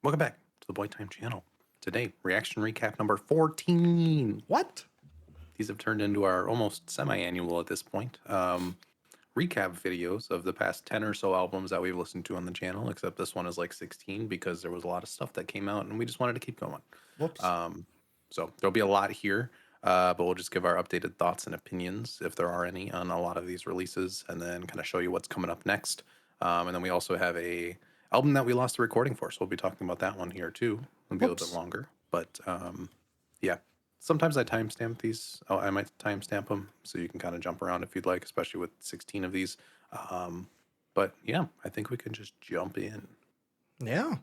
Welcome back to the Boy Time channel. Today, reaction recap number 14. What? These have turned into our almost semi-annual at this point. Recap videos of the past 10 or so albums that we've listened to on the channel, except this one is like 16 because there was a lot of stuff that came out and we just wanted to keep going. Whoops. So there'll be a lot here, but we'll just give our updated thoughts and opinions, if there are any, on a lot of these releases, and then kind of show you what's coming up next. And then we also have a album that we lost the recording for, so we'll be talking about that one here too. It'll be a little bit Whoops. longer, but yeah. Sometimes I timestamp these. Oh, I might timestamp them so you can kind of jump around if you'd like, especially with 16 of these. But yeah, I think we can just jump in. Yeah.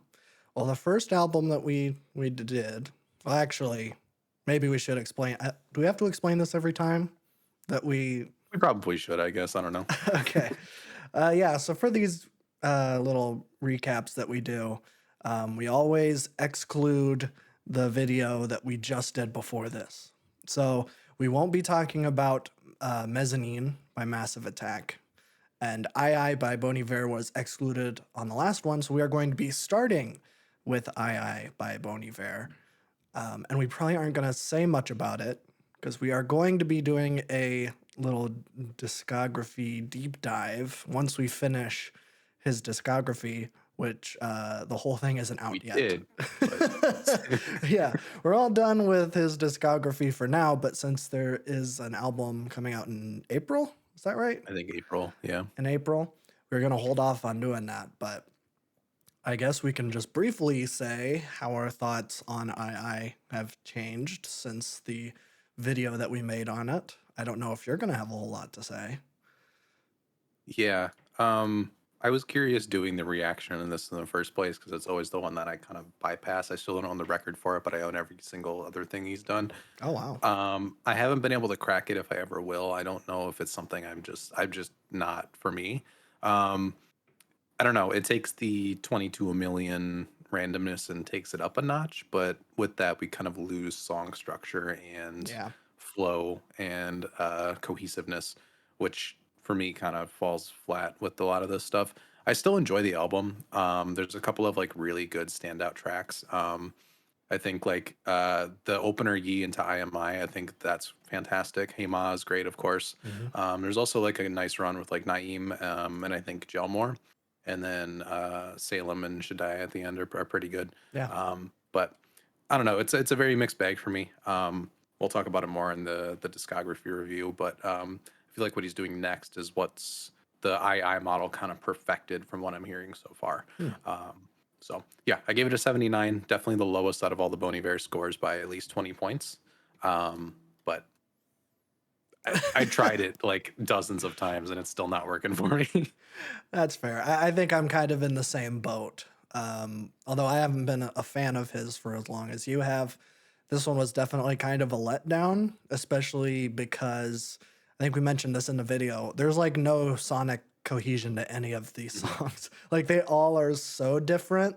Well, the first album that we did, well, actually, maybe we should explain. Do we have to explain this every time that we? We probably should, I guess. I don't know. Okay. Yeah. So for these little recaps that we do, we always exclude the video that we just did before this. So we won't be talking about Mezzanine by Massive Attack. And I by Bon Iver was excluded on the last one, so we are going to be starting with I by Bon Iver. And we probably aren't going to say much about it because we are going to be doing a little discography deep dive once we finish his discography, which the whole thing isn't out We yet. did. But Yeah, we're all done with his discography for now, but since there is an album coming out in April, is that right? I think April, yeah. In April. We're going to hold off on doing that, but I guess we can just briefly say how our thoughts on I have changed since the video that we made on it. I don't know if you're going to have a whole lot to say. Yeah. I was curious doing the reaction in this in the first place because it's always the one that I kind of bypass. I still don't own the record for it, but I own every single other thing he's done. Oh, wow. I haven't been able to crack it if I ever will. I don't know if it's something I'm just not for me. Um, I don't know. It takes the 22 a million randomness and takes it up a notch, but with that we kind of lose song structure and Yeah. flow and cohesiveness, which for me kind of falls flat with a lot of this stuff. I still enjoy the album. There's a couple of like really good standout tracks. I think like the opener Yi into I think that's fantastic. Hey Ma is great, of course. Hmm. There's also like a nice run with like Naeem and I think Gelmore, and then Salem and Shaddai at the end are pretty good. Yeah. But I don't know. It's a very mixed bag for me. We'll talk about it more in the discography review, but I feel like what he's doing next is what's the II model kind of perfected from what I'm hearing so far. Hmm. So yeah, I gave it a 79. Definitely the lowest out of all the Bon Iver scores by at least 20 points. But I tried it like dozens of times and it's still not working for me. That's fair. I think I'm kind of in the same boat. Although I haven't been a fan of his for as long as you have, this one was definitely kind of a letdown, especially because I think we mentioned this in the video. There's like no sonic cohesion to any of these songs. Like they all are so different.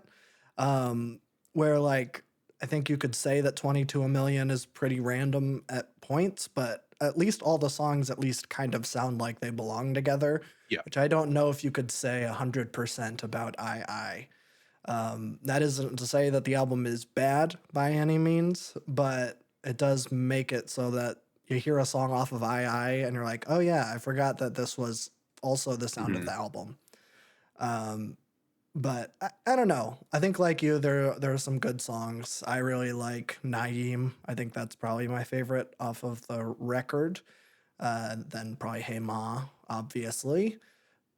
Where like I think you could say that 22 a million is pretty random at points, but at least all the songs at least kind of sound like they belong together, Yeah. which I don't know if you could say 100% about I. That isn't to say that the album is bad by any means, but it does make it so that you hear a song off of and you're like, oh yeah, I forgot that this was also the sound of Mhm. the album. But I don't know. I think like you, there are some good songs. I really like Naeem. I think that's probably my favorite off of the record. Then probably Hey Ma, obviously.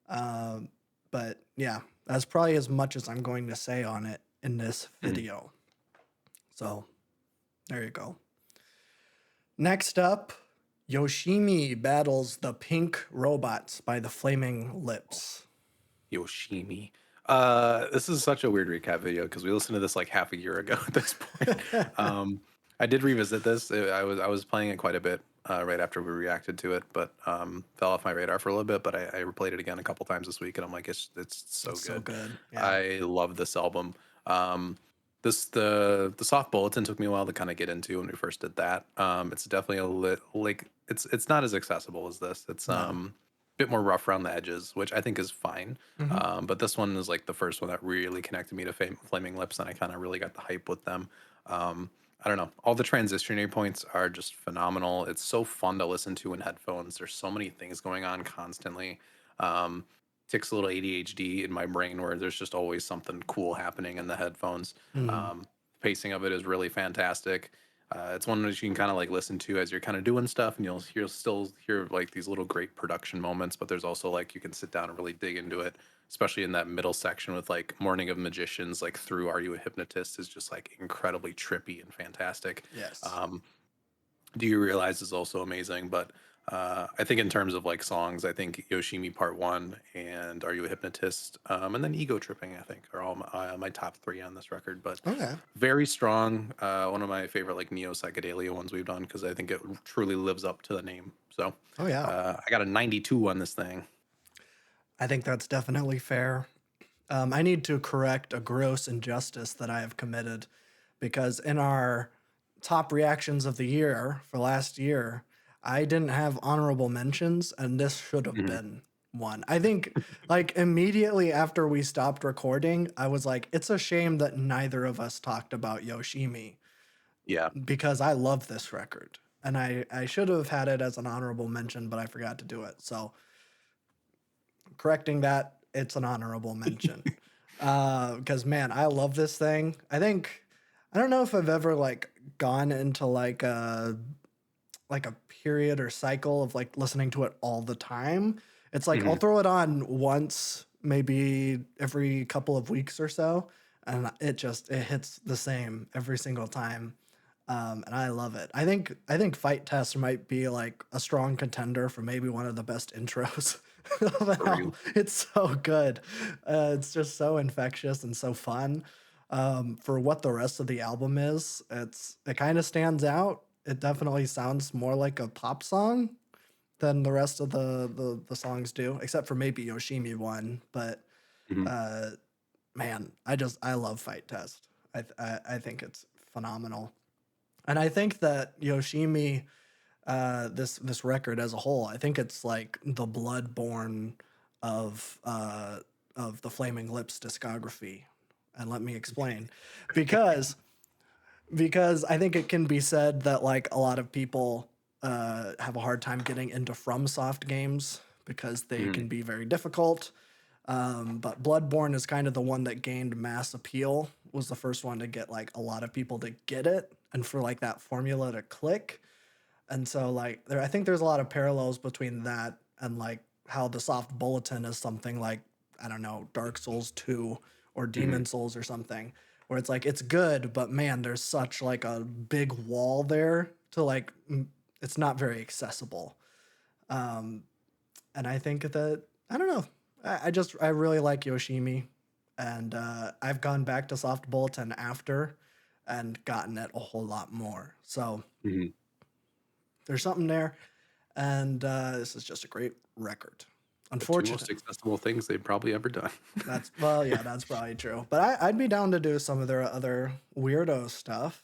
Um, but yeah, that's probably as much as I'm going to say on it in this Mhm. video. So there you go. Next up, Yoshimi battles the Pink Robots by the Flaming Lips. Yoshimi. This is such a weird recap video because we listened to this like half a year ago at this point. I did revisit this. I was playing it quite a bit right after we reacted to it, but fell off my radar for a little bit. But I replayed it again a couple times this week, and I'm like, it's so It's so good. good. Yeah. I love this album. The soft bulletin took me a while to kind of get into when we first did that. It's definitely like it's not as accessible as this. It's No. bit more rough around the edges, which I think is fine. Hmm. But this one is like the first one that really connected me to Flaming Lips, and I kind of really got the hype with them. Um, I don't know. All the transitionary points are just phenomenal. It's so fun to listen to in headphones. There's so many things going on constantly. Um, Ticks a little ADHD in my brain where there's just always something cool happening in the headphones. Mm. Um, Pacing of it is really fantastic. It's one that you can kind of like listen to as you're kind of doing stuff, and you'll still hear like these little great production moments. But there's also like you can sit down and really dig into it, especially in that middle section with like Morning of Magicians, like through Are You a Hypnotist is just like incredibly trippy and fantastic. Yes. Um, Do You Realize is also amazing, but I think in terms of like songs, I think Yoshimi Part One and Are You a Hypnotist, and then Ego Tripping, I think, are all my top three on this record. But Okay. very strong. One of my favorite like neo psychedelia ones we've done because I think it truly lives up to the name. So Oh yeah. I got a 92 on this thing. I think that's definitely fair. I need to correct a gross injustice that I have committed because in our top reactions of the year for last year, I didn't have honorable mentions, and this should have Mhm. been one. I think, like, immediately after we stopped recording, I was like, it's a shame that neither of us talked about Yoshimi Yeah. because I love this record. And I should have had it as an honorable mention, but I forgot to do it. So correcting that, it's an honorable mention. Because man, I love this thing. I don't know if I've ever like gone into like a period or cycle of like listening to it all the time. It's like I'll Hmm. throw it on once, maybe every couple of weeks or so, and it hits the same every single time. And I love it. I think Fight Test might be like a strong contender for maybe one of the best intros of an For real. album. It's so good. It's just so infectious and so fun. For what the rest of the album is, it kind of stands out. It definitely sounds more like a pop song than the rest of the songs do, except for maybe Yoshimi one. But Hmm. uh, man, I love Fight Test. I think it's phenomenal. And I think that Yoshimi, this record as a whole, I think it's like the bloodborne of the Flaming Lips discography. And let me explain, because I think it can be said that like a lot of people have a hard time getting into FromSoft games because they Hmm. can be very difficult. But Bloodborne is kind of the one that gained mass appeal. Was the first one to get like a lot of people to get it, and for like that formula to click. And so like I think there's a lot of parallels between that and like how the soft bulletin is something like I don't know Dark Souls 2 or Hmm. Demon Souls or something where it's like it's good but man there's such like a big wall there to like it's not very accessible. Um and I think that I don't know. I really like Yoshimi, and I've gone back to Soft Bulletin after and gotten it a whole lot more. So Hmm. there's something there, and this is just a great record. The two Unfortunate. most accessible things they've probably ever done. That's well, yeah, that's probably true. But I'd be down to do some of their other weirdo stuff.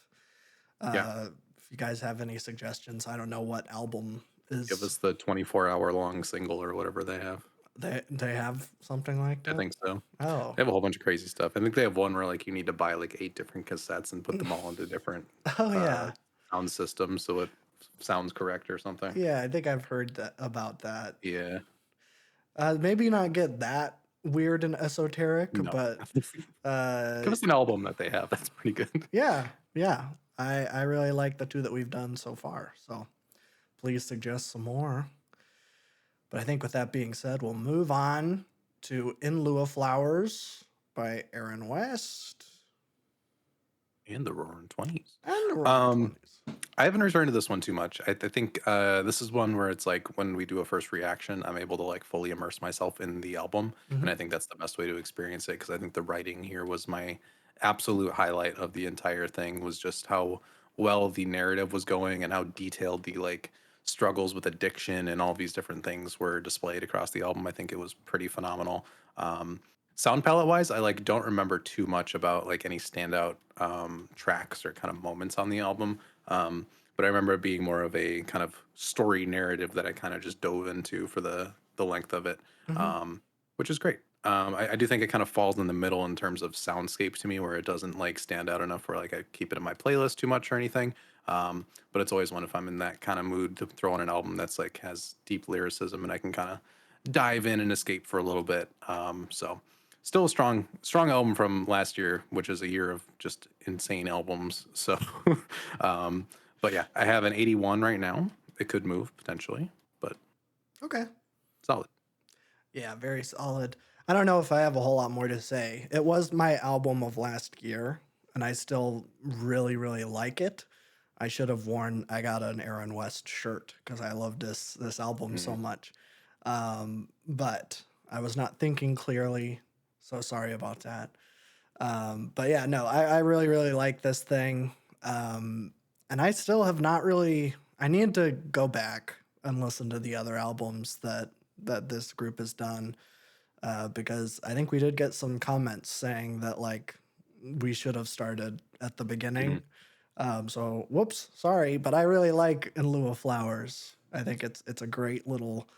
Yeah. If you guys have any suggestions, I don't know what album Give is us the 24-hour long single or whatever they have. they have something like I that. think so. Oh, They have a whole bunch of crazy stuff. I think they have one where like you need to buy like 8 different cassettes and put them all into different oh uh yeah. sound systems so it sounds correct or something. Yeah, I think I've heard that about that. Yeah. Maybe not get that weird and esoteric, No. but uh, Give us an album that they have. That's pretty good. yeah, yeah. I really like the two that we've done so far. So please suggest some more. But I think with that being said, we'll move on to In Lieu of Flowers by Aaron West And the Roaring 20s. and the Roaring Um Twenties. I haven't returned to this one too much. I think this is one where it's like when we do a first reaction, I'm able to like fully immerse myself in the album, and I Mm-hmm. think that's the best way to experience it because I think the writing here was my absolute highlight of the entire thing was just how well the narrative was going and how detailed the like struggles with addiction and all these different things were displayed across the album. I think it was pretty phenomenal. Um, Sound palette wise, I like don't remember too much about like any standout tracks or kind of moments on the album. But I remember it being more of a kind of story narrative that I kind of just dove into for the length of it, Hmm. um, which is great. I do think it kind of falls in the middle in terms of soundscape to me, where it doesn't like stand out enough where like I keep it in my playlist too much or anything. But it's always one if I'm in that kind of mood to throw on an album that's like has deep lyricism and I can kind of dive in and escape for a little bit. So still a strong album from last year, which is a year of just insane albums. So, um, but yeah, I have an 81 right now. It could move potentially, but Okay. solid. Yeah, very solid. I don't know if I have a whole lot more to say. It was my album of last year, and I still really, really like it. I should have worn. I got an Aaron West shirt because I love this album so Mhm. much. But I was not thinking clearly, so sorry about that. But yeah, no, I really, really like this thing. And I still have not really. I need to go back and listen to the other albums that this group has done, because I think we did get some comments saying that like we should have started at the beginning. Mhm. So whoops, sorry, but I really like In Lieu of Flowers. I think it's a great little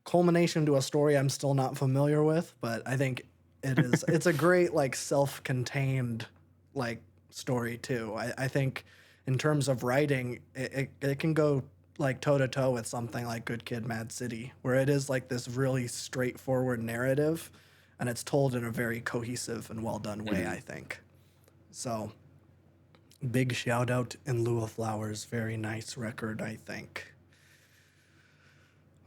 culmination to a story I'm still not familiar with, but I think it's a great like self-contained like story too. I think in terms of writing, it can go like toe to toe with something like Good Kid, Mad City, where it is like this really straightforward narrative, and it's told in a very cohesive and well done way. I Mhm. think so. Big shout out In Lieu of Flowers, very nice record. I think.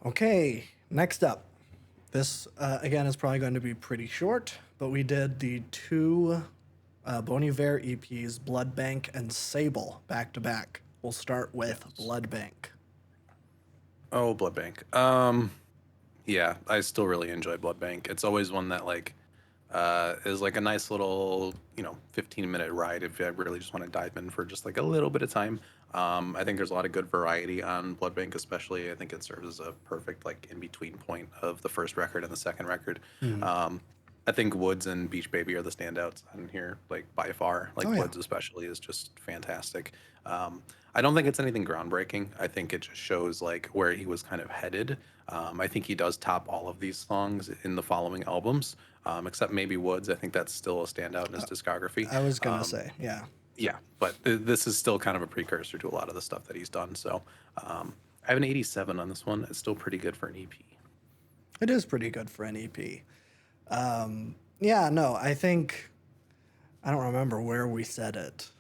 Okay, next up. This, again, is probably going to be pretty short, but we did the two Bon Iver EPs, Blood Bank and Sable, back to back. We'll start with Yes. Blood Bank. Oh, Blood Bank. Yeah, I still really enjoy Blood Bank. It's always one that like is like a nice little 15-minute ride if I really just want to dive in for just like a little bit of time. I think there's a lot of good variety on Blood Bank, especially. I think it serves as a perfect like in between point of the first record and the second record. Mhm. Um, I think Woods and Beach Baby are the standouts on here, like by far. Oh, Like yeah. Woods especially is just fantastic. Um, I don't think it's anything groundbreaking. I think it just shows like where he was kind of headed. I think he does top all of these songs in the following albums, except maybe Woods. I think that's still a standout in his discography. I was going to Um, say, yeah. yeah, but this is still kind of a precursor to a lot of the stuff that he's done. So I have an 87 on this one. It's still pretty good for an EP. It is pretty good for an EP. Yeah, no, I think, I don't remember where we said it,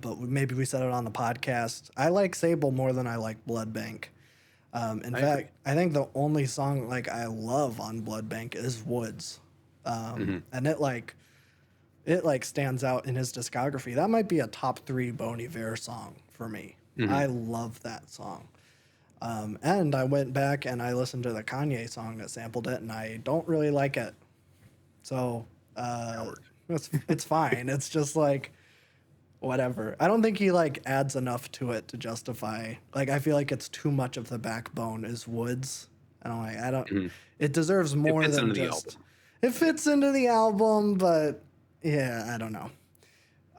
but maybe we said it on the podcast. I like Sable more than I like Blood Bank. In I agree. fact, I think the only song like I love on Blood Bank is Woods, Hmm. and it like stands out in his discography. That might be a top three Bon Iver song for me. Hmm. I love that song. And I went back and I listened to the Kanye song that sampled it, and I don't really like it. So uh, Coward. it's fine. It's just like whatever. I don't think he like adds enough to it to justify. Like I feel like it's too much of the backbone is Woods, and I'm like I don't. Hmm. It deserves It more fits than into the just. album. It fits into the album, but yeah, I don't know.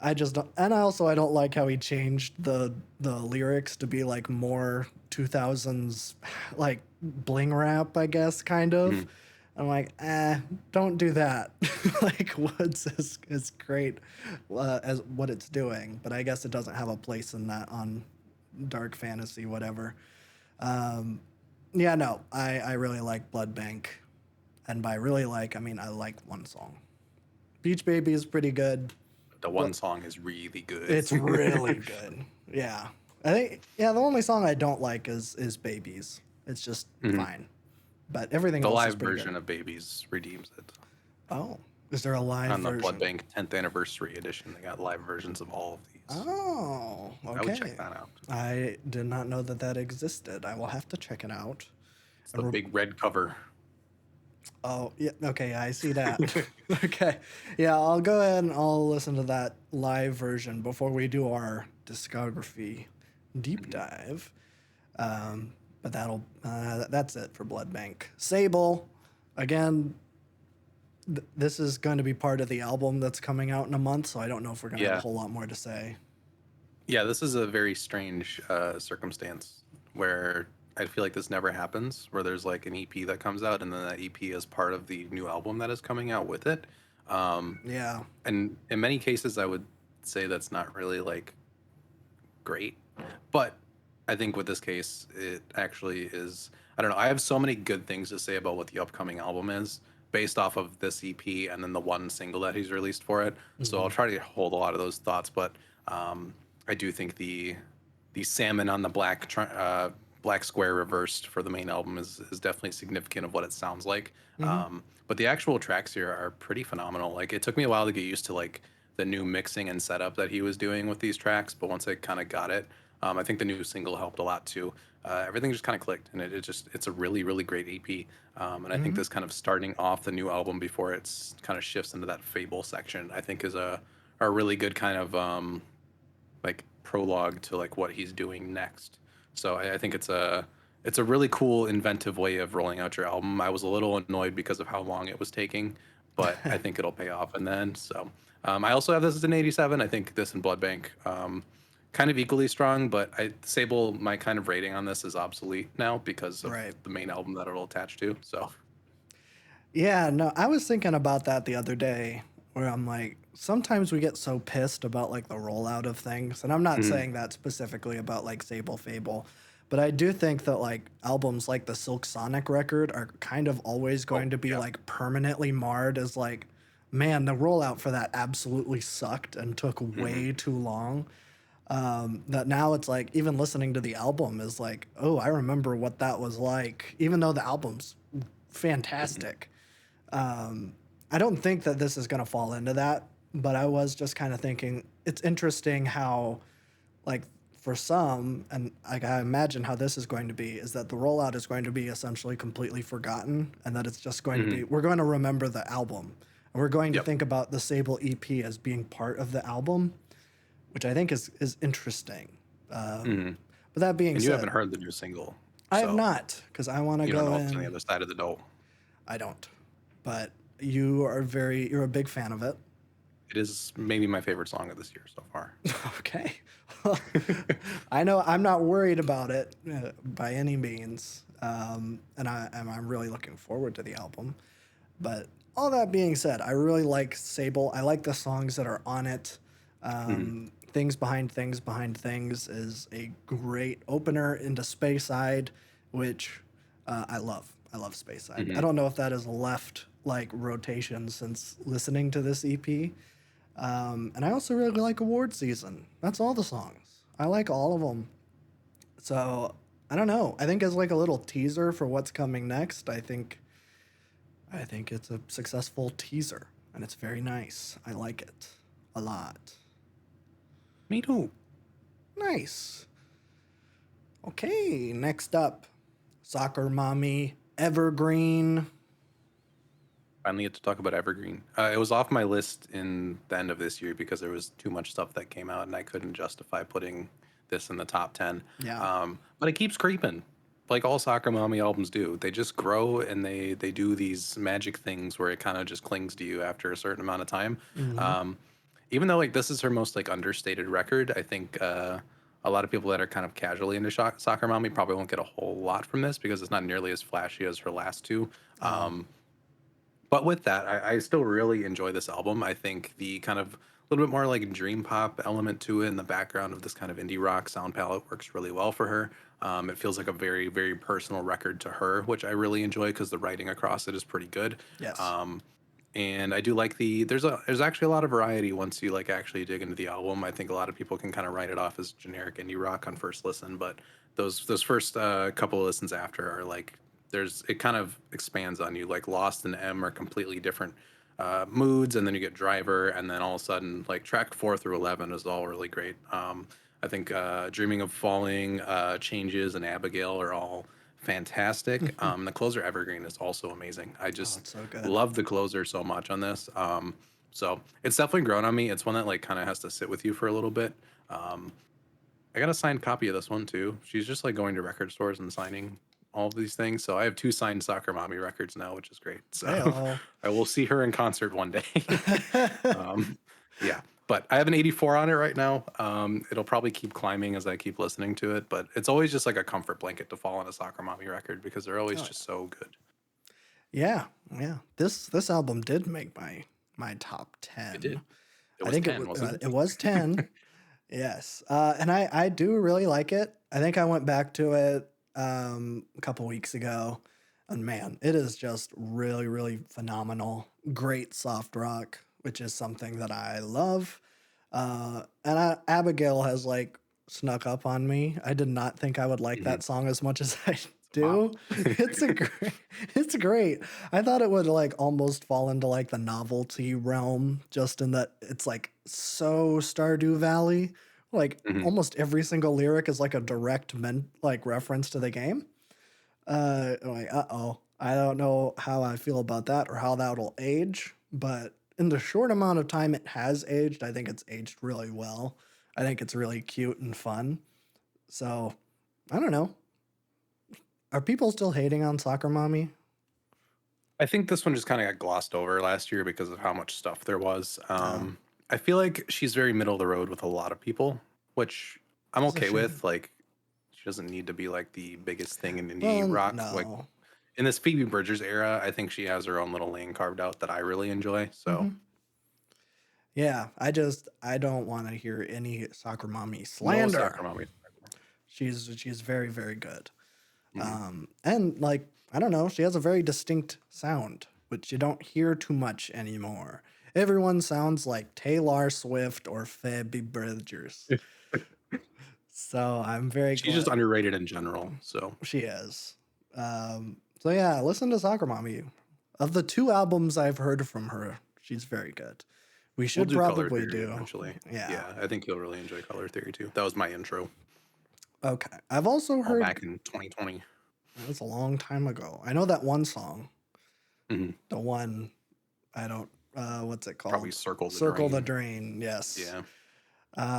I just don't, and I don't like how he changed the lyrics to be like more 2000s like bling rap, I guess, kind of. Hmm. I'm like, don't do that. Like Woods is great as what it's doing, but I guess it doesn't have a place in that on dark fantasy, whatever. Um, yeah, no, I really like Blood Bank, and by really like, I mean I like one song. Beach Baby is pretty good. The one song is really good. It's really good. Yeah. I think yeah, the only song I don't like is Babies. It's just Hmm. fine. But everything The else is live pretty good. version of Babies redeems it. Oh. Is there a live On the Blood version? Bank 10th anniversary edition, they got live versions of all of these. Oh, I would check okay. that out. I did not know that that existed. I will have to check it out. It's And the big red cover. oh, yeah, okay, I see that. Okay. Yeah, I'll go ahead and I'll listen to that live version before we do our discography deep Mhm. dive. But that's it for Blood Bank. Sable, again, this is going to be part of the album that's coming out in a month, so I don't know if we're going to have a Yeah. whole lot more to say. Yeah, this is a very strange circumstance where I feel like this never happens where there's like an EP that comes out and then that EP is part of the new album that is coming out with it. Um, Yeah. and in many cases, I would say that's not really like great. But I think with this case, it actually is. I don't know. I have so many good things to say about what the upcoming album is based off of this EP and then the one single that he's released for it. So I'll Hmm. try to hold a lot of those thoughts. But I do think the salmon on the black square reversed for the main album is definitely significant of what it sounds like. Hmm. But the actual tracks here are pretty phenomenal. Like it took me a while to get used to like the new mixing and setup that he was doing with these tracks, but once I kind of got it, I think the new single helped a lot too. Everything just kind of clicked, and it's a really great EP. And I think Hmm. this kind of starting off the new album before it's kind of shifts into that Fable section, I think is a really good kind of like prologue to like what he's doing next. So I think it's a really cool inventive way of rolling out your album. I was a little annoyed because of how long it was taking, but I think it'll pay off in the end. So I also have this as an 87. I think this and Blood Bank kind of equally strong, but Sable, my kind of rating on this is obsolete now because of Right. the main album that it'll attach to. So Yeah, no, I was thinking about that the other day where I'm like, sometimes we get so pissed about like the rollout of things. And I'm not mhm. saying that specifically about like Sable Fable, but I do think that like albums like the Silk Sonic record are kind of always Oh going to be yeah. like permanently marred as like, man, the rollout for that absolutely sucked and took Hmm. way too long. That now it's like even listening to the album is like, oh, I remember what that was like, even though the album's Hmm. fantastic. I don't think that this is going to fall into that, but I was just kind of thinking it's interesting how, like, for some, and like, I imagine how this is going to be, is that the rollout is going to be essentially completely forgotten, and that it's just going to Hmm. be, we're going to remember the album. And we're going to Yep. think about the Sable EP as being part of the album, which I think is interesting. Um, Hmm. but that being And you haven't said, heard the new single, I have so not, because I want to you don't go know what's on the in. other side of the door. I don't. But you're a big fan of it. It is maybe my favorite song of this year so far. Okay. I know I'm not worried about it by any means. And I'm really looking forward to the album. But all that being said, I really like Sable. I like the songs that are on it. Mhm. Things Behind Things is a great opener into Speyside, which I love. I love Speyside. I Mhm. don't know if that has left like rotation since listening to this EP. And I also really like Award Season. That's all the songs. I like all of them. So I don't know. I think as like a little teaser for what's coming next, I think it's a successful teaser, and it's very nice. I like it a lot. Me too. Nice. Okay, next up, Soccer Mommy Evergreen. Finally get to talk about Evergreen. It was off my list in the end of this year because there was too much stuff that came out and I couldn't justify putting this in the top 10. Yeah. But it keeps creeping, like all Soccer Mommy albums do. They just grow and they do these magic things where it kind of just clings to you after a certain amount of time. Hmm. Um, Even though like this is her most like understated record, I think a lot of people that are kind of casually into Soccer Mommy probably won't get a whole lot from this because it's not nearly as flashy as her last two. Oh. But with that, I still really enjoy this album. I think the kind of little bit more like dream pop element to it in the background of this kind of indie rock sound palette works really well for her. It feels like a very personal record to her, which I really enjoy because the writing across it is pretty good. Yes. Um, and I do like there's actually a lot of variety once you like actually dig into the album. I think a lot of people can kind of write it off as generic indie rock on first listen, but those first couple of listens after are like there's it kind of expands on you. Like Lost and M are completely different moods, and then you get Driver, and then all of a sudden like track 4 through 11 is all really great. I think Dreaming of Falling, Changes, and Abigail are all fantastic. The closer Evergreen is also amazing. I Oh, just it's so good. love the closer so much on this. So it's definitely grown on me. It's one that like kind of has to sit with you for a little bit. Um, I got a signed copy of this one too. She's just like going to record stores and signing all of these things. So I have two signed Soccer Mommy records now, which is great. So Hey, oh. I will see her in concert one day. um, yeah. But I have an 84 on it right now. It'll probably keep climbing as I keep listening to it, but it's always just like a comfort blanket to fall on a Soccer Mommy record because they're always Oh just so good. yeah, yeah. This album did make my top It 10. did. It I was think 10, wasn't it was it? 10. Yes, and I do really like it. I think I went back to it a couple weeks ago, and man, it is just really really phenomenal. Great soft rock, which is something that I love. Abigail has like snuck up on me. I did not think I would like Mhm. that song as much as I Wow. do. It's a great, it's great. I thought it would like almost fall into like the novelty realm, just in that it's like so Stardew Valley. Like Mhm. almost every single lyric is like a direct like reference to the game. I'm like, uh-oh, I don't know how I feel about that or how that'll age, but in the short amount of time it has aged, I think it's aged really well. I think it's really cute and fun. So, I don't know. Are people still hating on Soccer Mommy? I think this one just kind of got glossed over last year because of how much stuff there was. No. I feel like she's very middle of the road with a lot of people, which I'm As a okay shame. with. Like, she doesn't need to be like the biggest thing in indie Well, rock. Like no. in this Phoebe Bridgers era, I think she has her own little lane carved out that I really enjoy. So Hmm. Yeah, I don't want to hear any Soccer Mommy no slander. soccer mommy. She's very very good. Mhm. And like, I don't know, she has a very distinct sound, which you don't hear too much anymore. Everyone sounds like Taylor Swift or Phoebe Bridgers. So I'm very She's just glad underrated in general. So she is. So yeah, listen to Soccer Mommy. Of the two albums I've heard from her, she's very good. We we'll should do color probably theory do. eventually. Yeah. Yeah, I think you'll really enjoy color theory too. That was my intro Okay. I've also all heard, back in 2020. that's a long time ago. I know that one song, Mhm. the one I don't what's it Probably called? circle the Circle the drain. Drain, yes. Yeah.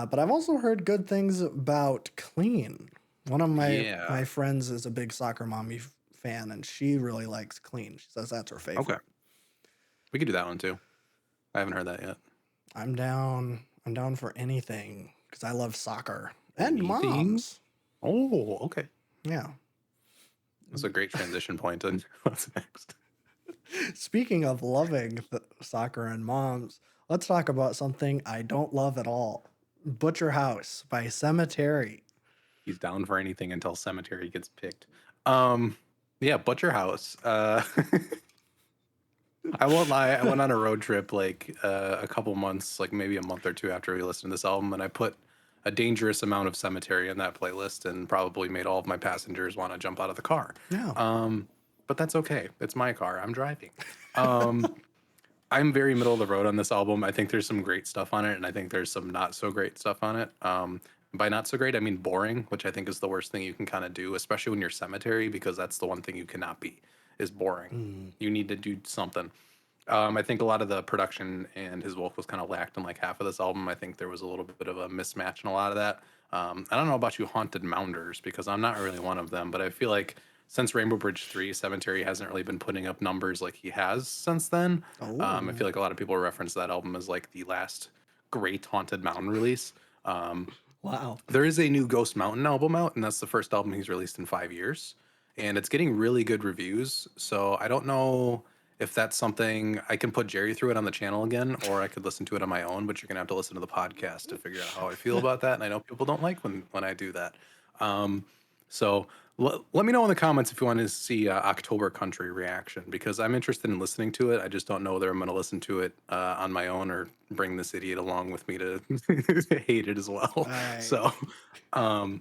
But I've also heard good things about Clean. One of my Yeah. friends is a big Soccer Mommy fan, and she really likes Clean. She says that's her Okay. favorite. We could do that one too. I haven't heard that yet. I'm down. I'm down for anything because I love soccer and Anything? moms. Oh, okay. Yeah. That's a great transition point. And what's next? Speaking of loving soccer and moms, let's talk about something I don't love at all. Butcher House by Cemetery. He's down for anything until Cemetery gets picked. Um, yeah, Butcher House. I won't lie. I went on a road trip like a couple months, like maybe a month or two after we listened to this album, and I put a dangerous amount of Cemetery in that playlist, and probably made all of my passengers want to jump out of the car. Yeah. Um, but that's okay. It's my car. I'm driving. Um, I'm very middle of the road on this album. I think there's some great stuff on it, and I think there's some not so great stuff on it. By not so great, I mean boring, which I think is the worst thing you can kind of do, especially when you're Cemetery, because that's the one thing you cannot be is boring. Mm. You need to do something. I think a lot of the production and his vocals kind of lacked in like half of this album. I think there was a little bit of a mismatch in a lot of that. I don't know about you haunted mounders because I'm not really one of them, but I feel like since Rainbow Bridge 3, Cemetery hasn't really been putting up numbers like he has since then. I Oh. feel like a lot of people reference that album as like the last great Haunted Mountain release. Wow. There is a new Ghost Mountain album out, and that's the first album he's released in 5 years. And it's getting really good reviews. So I don't know if that's something I can put Jerry through it on the channel again, or I could listen to it on my own, but you're gonna have to listen to the podcast to figure out how I feel about that. And I know people don't like when I do that. Um, so let me know in the comments if you want to see October Country reaction because I'm interested in listening to it. I just don't know whether I'm going to listen to it on my own or bring this idiot along with me to hate it as well. I So, um,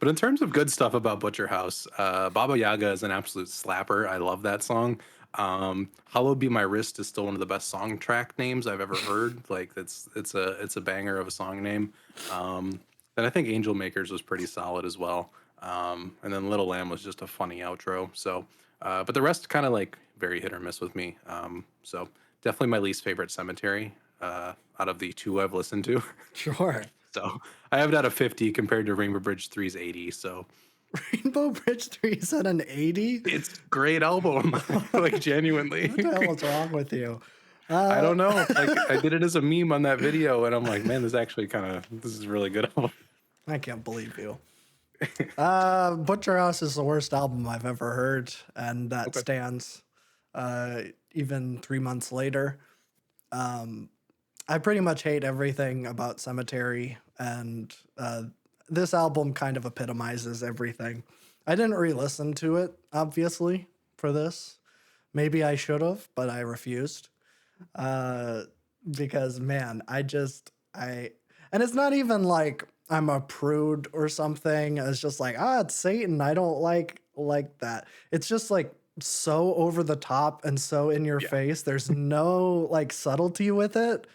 but in terms of good stuff about Butcher House, Baba Yaga is an absolute slapper. I love that song. Hallowed Be My Wrist is still one of the best song track names I've ever heard. Like it's a banger of a song name. And I think Angel Makers was pretty solid as well. And then Little Lamb was just a funny outro. So, but the rest kind of like very hit or miss with me. So definitely my least favorite Cemetery out of the two I've listened to. sure. So I have it at a 50 compared to Rainbow Bridge 3's 80. So Rainbow Bridge 3 is at an 80? it's a great album, like genuinely. What the hell is wrong with you? I Uh, don't know. Like I did it as a meme on that video, and I'm like, man, this is really good. I can't believe you. Butcher House is the worst album I've ever heard, and that Okay. stands. Even 3 months later, I pretty much hate everything about Cemetery, and this album kind of epitomizes everything. I didn't re-listen to it, obviously, for this. Maybe I should have, but I refused. Uh, because man, and it's not even like I'm a prude or something. It's just like, it's Satan. I don't like that. It's just like so over the top and so in your Yeah. face. There's no like subtlety with it.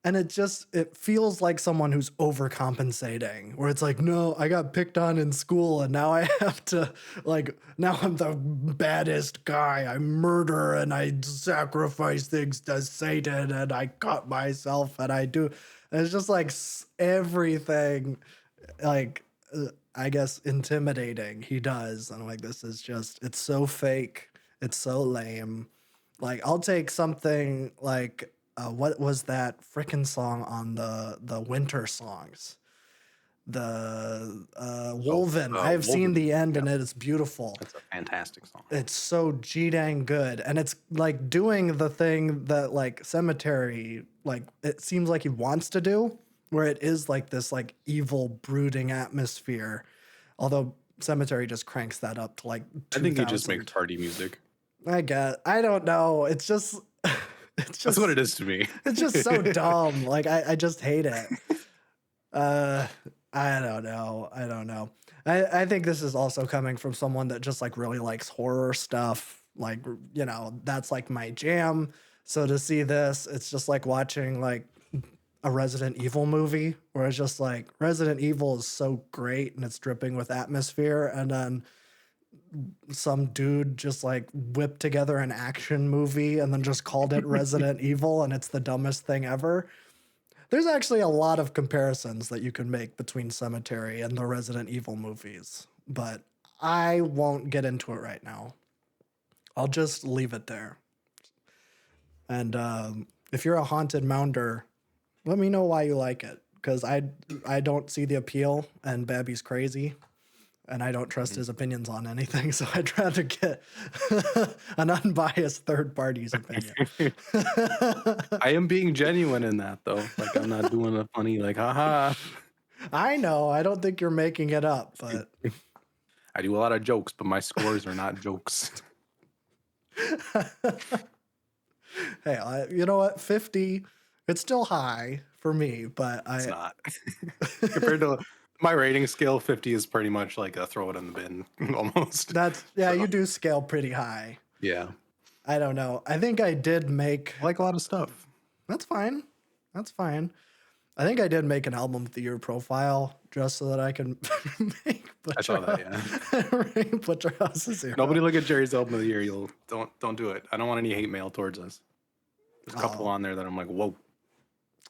And it feels like someone who's overcompensating, where it's like, no, I got picked on in school and now I have to, like, now I'm the baddest guy. I murder and I sacrifice things to Satan and I cut myself and I do. And it's just like everything, like, I guess, intimidating he does. And I'm like, it's so fake. It's so lame. Like, I'll take something like, what was that frickin' song on the winter songs? The Oh, Wolven. I have seen Wolverine. the end Yeah, and it is beautiful. that's a fantastic song. It's so G dang good. And it's like doing the thing that like Cemetery, like it seems like he wants to do, where it is like this like evil brooding atmosphere. Although Cemetery just cranks that up to like I think he just makes 2000. party music. I don't know. It's just it's That's what just it is to me. it's just so dumb. Like I just hate it. Uh I don't know. I don't know. I think this is also coming from someone that just like really likes horror stuff. Like, that's like my jam. So to see this, it's just like watching like a Resident Evil movie where it's just like Resident Evil is so great and it's dripping with atmosphere, and then some dude just like whipped together an action movie and then just called it Resident Evil and it's the dumbest thing ever. There's actually a lot of comparisons that you can make between Cemetery and the Resident Evil movies, but I won't get into it right now. I'll just leave it there. And if you're a haunted mounder, let me know why you like it, because I don't see the appeal, and Babby's crazy, and I don't trust Mhm. his opinions on anything. So I'd rather get an unbiased third party's opinion. I am being genuine in that though. Like I'm not doing a funny like haha. I know. I don't think you're making it up, but I do a lot of jokes, but my scores are not jokes. hey, you know what? 50, it's still high for me, but It's not. Compared to my rating scale, 50 is pretty much like a throw it in the bin almost. yeah, So you do scale pretty high. yeah. I don't know. I think I did make, I like a lot of stuff. that's fine. That's fine. I think I did make an album of the year profile just so that I can make I saw that, yeah. Butcher House a Nobody zero. look at Jerry's album of the year. You'll don't do it. I don't want any hate mail towards us. There's a couple Oh, on there that I'm like, whoa.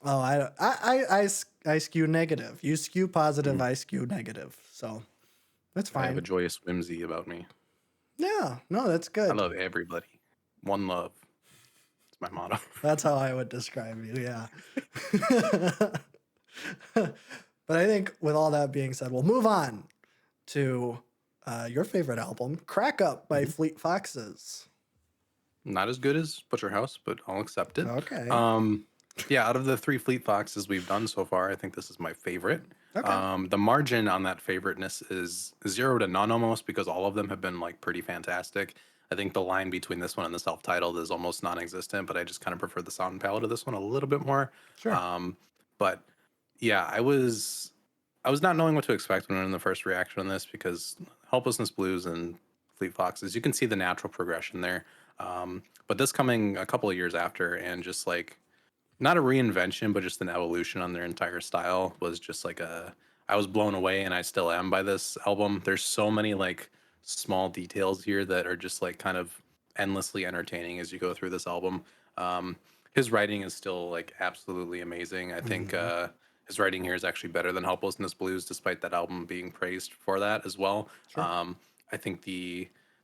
oh, I skew negative. You skew positive. Mhm. I skew negative. So that's I have a fine. joyous whimsy about me. Yeah, no, that's I good. love everybody. One love. It's my motto. That's how I would describe you. Yeah. But I think with all that being said, we'll move on to your favorite album, Crack Up by Mhm. Fleet Foxes. Not as good as Butcher House, but I'll accept it. Okay. Um, yeah, out of the three Fleet Foxes we've done so far, I think this is my favorite. Okay. The margin on that favoriteness is 0 to none almost, because all of them have been like pretty fantastic. I think the line between this one and the self-titled is almost non-existent, but I just kind of prefer the sound palette of this one a little bit more. Sure. But yeah, I was not knowing what to expect when in the first reaction on this, because Helplessness Blues and Fleet Foxes, you can see the natural progression there. But this coming a couple of years after, and just like not a reinvention, but just an evolution on their entire style, was just like I was blown away, and I still am by this album. There's so many like small details here that are just like kind of endlessly entertaining as you go through this album. Um, his writing is still like absolutely amazing. I think Hmm. his writing here is actually better than Helplessness Blues, despite that album being praised for that as well. Sure. I think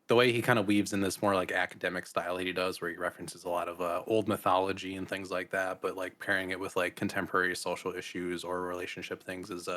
the way he kind of weaves in this more like academic style he does, where he references a lot of old mythology and things like that, but like pairing it with like contemporary social issues or relationship things is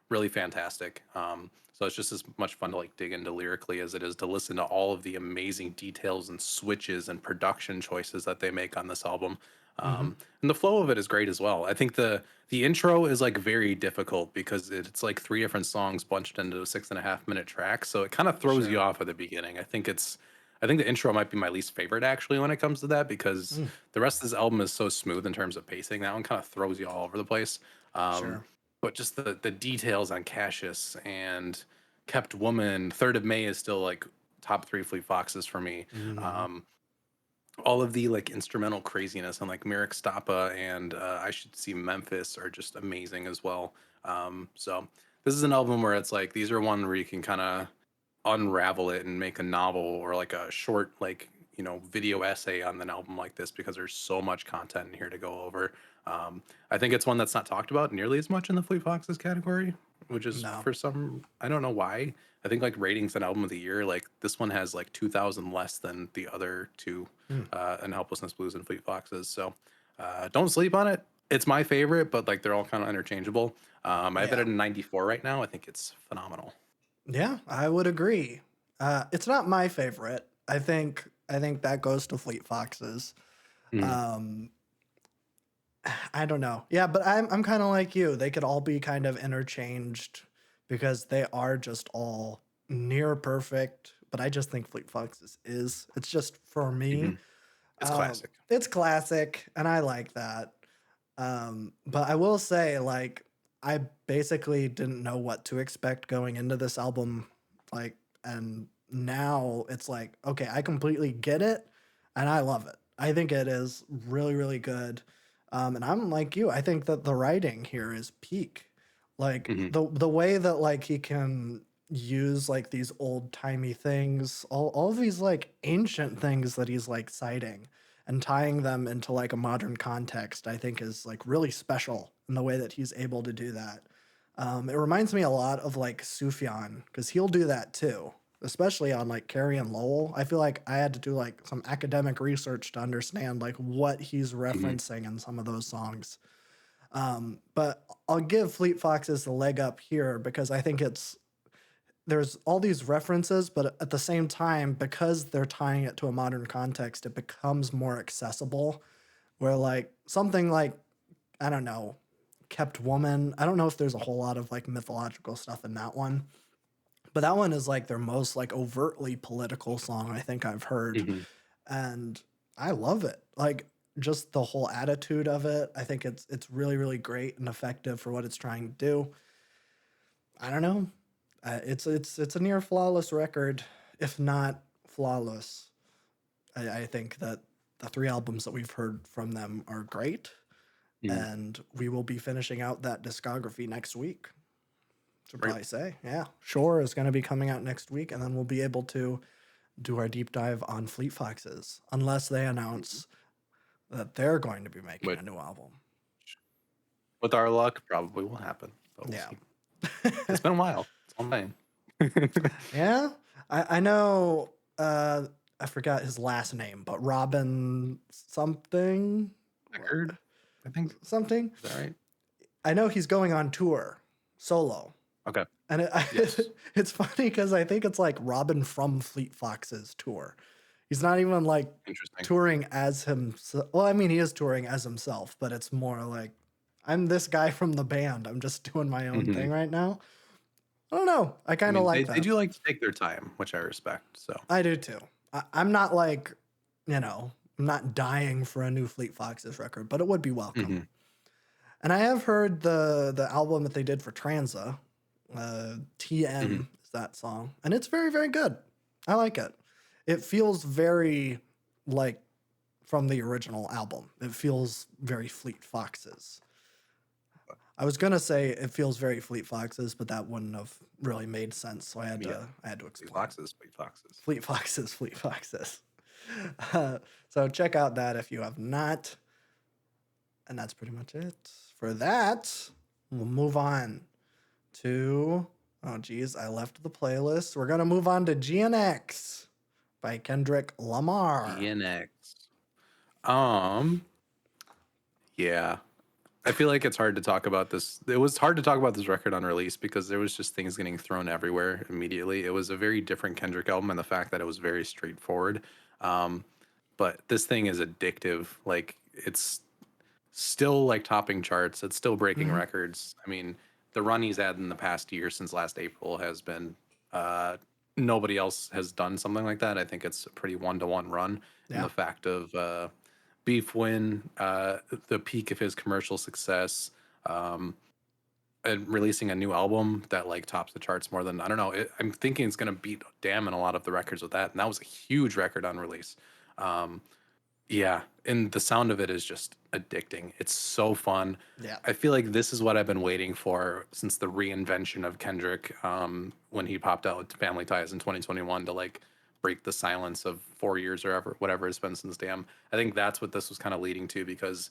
really fantastic. So it's just as much fun to like dig into lyrically as it is to listen to all of the amazing details and switches and production choices that they make on this album. Hmm. And the flow of it is great as well. I think the intro is like very difficult because it's like three different songs bunched into a 6.5 minute track, so it kind of throws you Sure. off at the beginning. I think the intro might be my least favorite actually when it comes to that, because Mm, the rest of this album is so smooth in terms of pacing. That one kind of throws you all over the place. Um, sure. but just the details on Cassius and Kept Woman, Third of May is still like top three Fleet Foxes for me. Hmm. Um, all of the like instrumental craziness on like Merrick Stoppa and I Should See Memphis are just amazing as well. So this is an album where it's like these are one where you can kind of unravel it and make a novel or like a short like video essay on an album like this, because there's so much content in here to go over. I think it's one that's not talked about nearly as much in the Fleet Foxes category, which is No. for some, I don't know why. I think like ratings and album of the year, like this one has like 2,000 less than the other two, Mm, and Helplessness Blues and Fleet Foxes. So don't sleep on it. It's my favorite, but like they're all kind of interchangeable. I have it yeah. at a 94 right now. I think it's phenomenal. Yeah, I would agree. It's not my favorite. I think that goes to Fleet Foxes. Mhm. Um, I don't know. Yeah, but I'm kind of like you. They could all be kind of interchanged because they are just all near perfect. But I just think Fleet Foxes is. It's just for me. Mhm. It's classic. It's classic, and I like that. But I will say, like, I basically didn't know what to expect going into this album. Like, and now it's like, okay, I completely get it, and I love it. I think it is really, really good. And I'm like you. I think that the writing here is peak. Like Mhm. the way that like he can use like these old timey things, all of these like ancient things that he's like citing and tying them into like a modern context, I think is like really special in the way that he's able to do that. It reminds me a lot of like Sufjan because he'll do that too, especially on like Carrie and Lowell. I feel like I had to do like some academic research to understand like what he's Mhm. referencing in some of those songs. But I'll give Fleet Foxes the leg up here because I think it's there's all these references, but at the same time, because they're tying it to a modern context, it becomes more accessible. Where like something like, I don't know, Kept Woman. I don't know if there's a whole lot of like mythological stuff in that one, but that one is like their most like overtly political song I think I've heard, Mhm. and I love it. Like just the whole attitude of it. I think it's really really great and effective for what it's trying to do. I don't know. It's a near flawless record, if not flawless. I think that the three albums that we've heard from them are great, Mhm. and we will be finishing out that discography next week. Should Great. probably say, yeah. Shore is going to be coming out next week, and then we'll be able to do our deep dive on Fleet Foxes, unless they Mhm. announce that they're going to be making Which, a new album. with our luck, probably will happen, but we'll Yeah. see. It's been a while. It's all mine. Yeah, I know. I forgot his last name, but Robin something, Record, I think. something. Is that right? I know he's going on tour solo, Okay. and Yes. it's funny because I think it's like Robin from Fleet Foxes tour. He's not even like Interesting. touring as himself. Well, I mean, he is touring as himself, but it's more like I'm this guy from the band. I'm just doing my own Mhm. thing right now. I don't know. I I kind of mean, like they that. do like to take their time, which I respect. So. I do too. I'm not like, I'm not dying for a new Fleet Foxes record, but it would be welcome. Mhm. And I have heard the album that they did for Transa, Mhm. TM is that song, and it's very very good. I like it. It feels very like from the original album. It feels very Fleet Foxes. I was gonna say it feels very Fleet Foxes, but that wouldn't have really made sense. So Yeah. I had to Sweet explain. foxes. Sweet foxes. Fleet Foxes, Fleet Foxes. So check out that if you have not. And that's pretty much it. For that, we'll move on to, oh geez, I left the playlist. We're gonna move on to GNX. by Kendrick Lamar. GNX. Um, yeah. I feel like it's hard to talk about this. It was hard to talk about this record on release because there was just things getting thrown everywhere immediately. It was a very different Kendrick album, and the fact that it was very straightforward. Um, but this thing is addictive. Like it's still like topping charts. It's still breaking Mhm. records. I mean, the run he's had in the past year since last April has been uh, nobody else has done something like that. I think it's a pretty one-to-one run. And Yeah. the fact of Beef Win, the peak of his commercial success, um, and releasing a new album that like tops the charts more than I don't know. I'm thinking it's gonna beat Damn in a lot of the records with that, and that was a huge record on release. Um, yeah, and the sound of it is just addicting. It's so fun. Yeah. I feel like this is what I've been waiting for since the reinvention of Kendrick when he popped out with Family Ties in 2021 to like break the silence of 4 years or ever whatever it's been since Damn. I think that's what this was kind of leading to because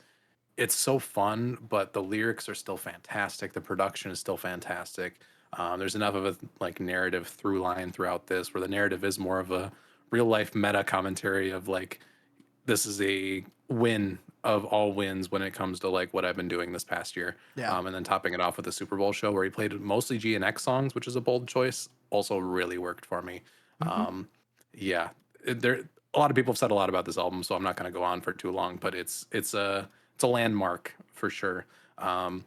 it's so fun, but the lyrics are still fantastic. The production is still fantastic. There's enough of a like narrative through line throughout this where the narrative is more of a real life meta commentary of like this is a win of all wins when it comes to like what I've been doing this past year. Yeah. And then topping it off with the Super Bowl show where he played mostly G and X songs, which is a bold choice, also really worked for me. Hmm. Um, yeah, there a lot of people have said a lot about this album, so I'm not going to go on for too long. But it's a landmark for sure. Um,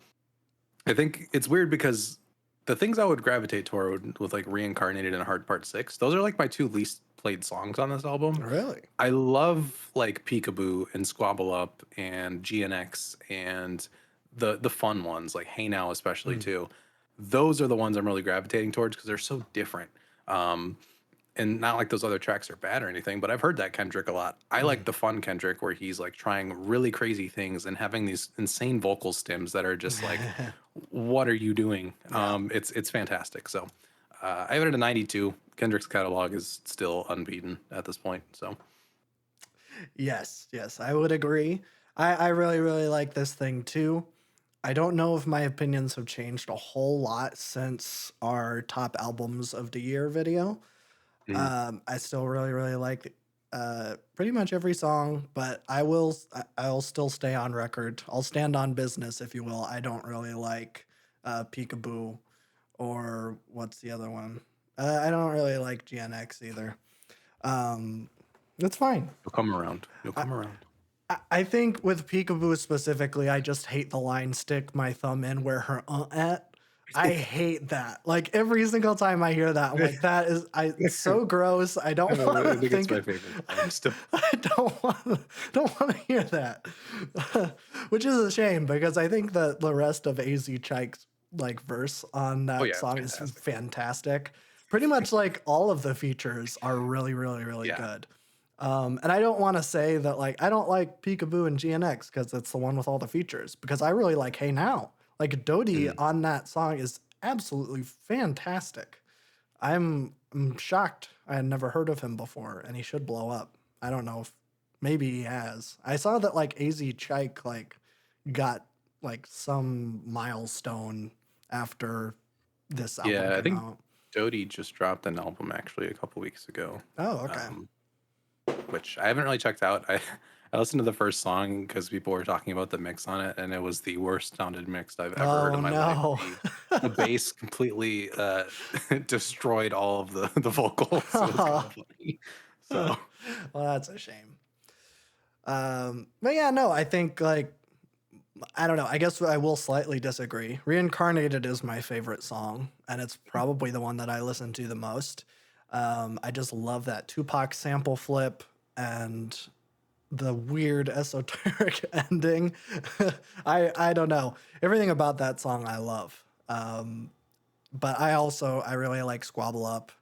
I think it's weird because the things I would gravitate toward with like Reincarnated and Hard Part Six, those are like my two least played songs on this album. Really? I love like Peekaboo and Squabble Up and GNX and the fun ones like Hey Now especially Mm. too. Those are the ones I'm really gravitating towards because they're so different. Um, and not like those other tracks are bad or anything, but I've heard that Kendrick a lot. I like Mm. the fun Kendrick where he's like trying really crazy things and having these insane vocal stems that are just like, what are you doing? Yeah. It's fantastic. So I have it at a 92. Kendrick's catalog is still unbeaten at this point. So Yes. Yes. I would agree. I really, really like this thing too. I don't know if my opinions have changed a whole lot since our top albums of the year video. mm, I still really, really like pretty much every song, but I'll still stay on record. I'll stand on business, if you will. I don't really like Peekaboo or what's the other one? I don't really like GNX either. Um, it's fine. you'll come around. You'll I, come around. I think with Peekaboo specifically, I just hate the line stick my thumb in where her at. I hate that. Like every single time I hear that, I'm like, it's so gross. I don't want I to think it's think my favorite song still. I don't want to hear that. Which is a shame because I think that the rest of AZ Chike's like verse on Oh that yeah, it's song is fantastic. fantastic. Pretty much like all of the features are really, really, really Yeah. good. And I don't want to say that like I don't like Peekaboo and GNX because it's the one with all the features because I really like Hey Now. Like Dodie Mm. on that song is absolutely fantastic. I'm shocked. I had never heard of him before, and he should blow up. I don't know if maybe he has. I saw that like AZ Chike like got like some milestone after this album Yeah, I came think out. Dodie just dropped an album actually a couple weeks ago. Oh, okay. Um, which I haven't really checked out. I listened to the first song because people were talking about the mix on it, and it was the worst sounded mix I've ever heard Oh in my life. no. The bass completely destroyed all of the vocals. It was kind of funny. So Well, that's a shame. But yeah, no, I think like I don't know. I guess I will slightly disagree. Reincarnated is my favorite song, and it's probably the one that I listen to the most. I just love that Tupac sample flip and the weird esoteric ending. I don't know. Everything about that song I love. But I really like Squabble Up.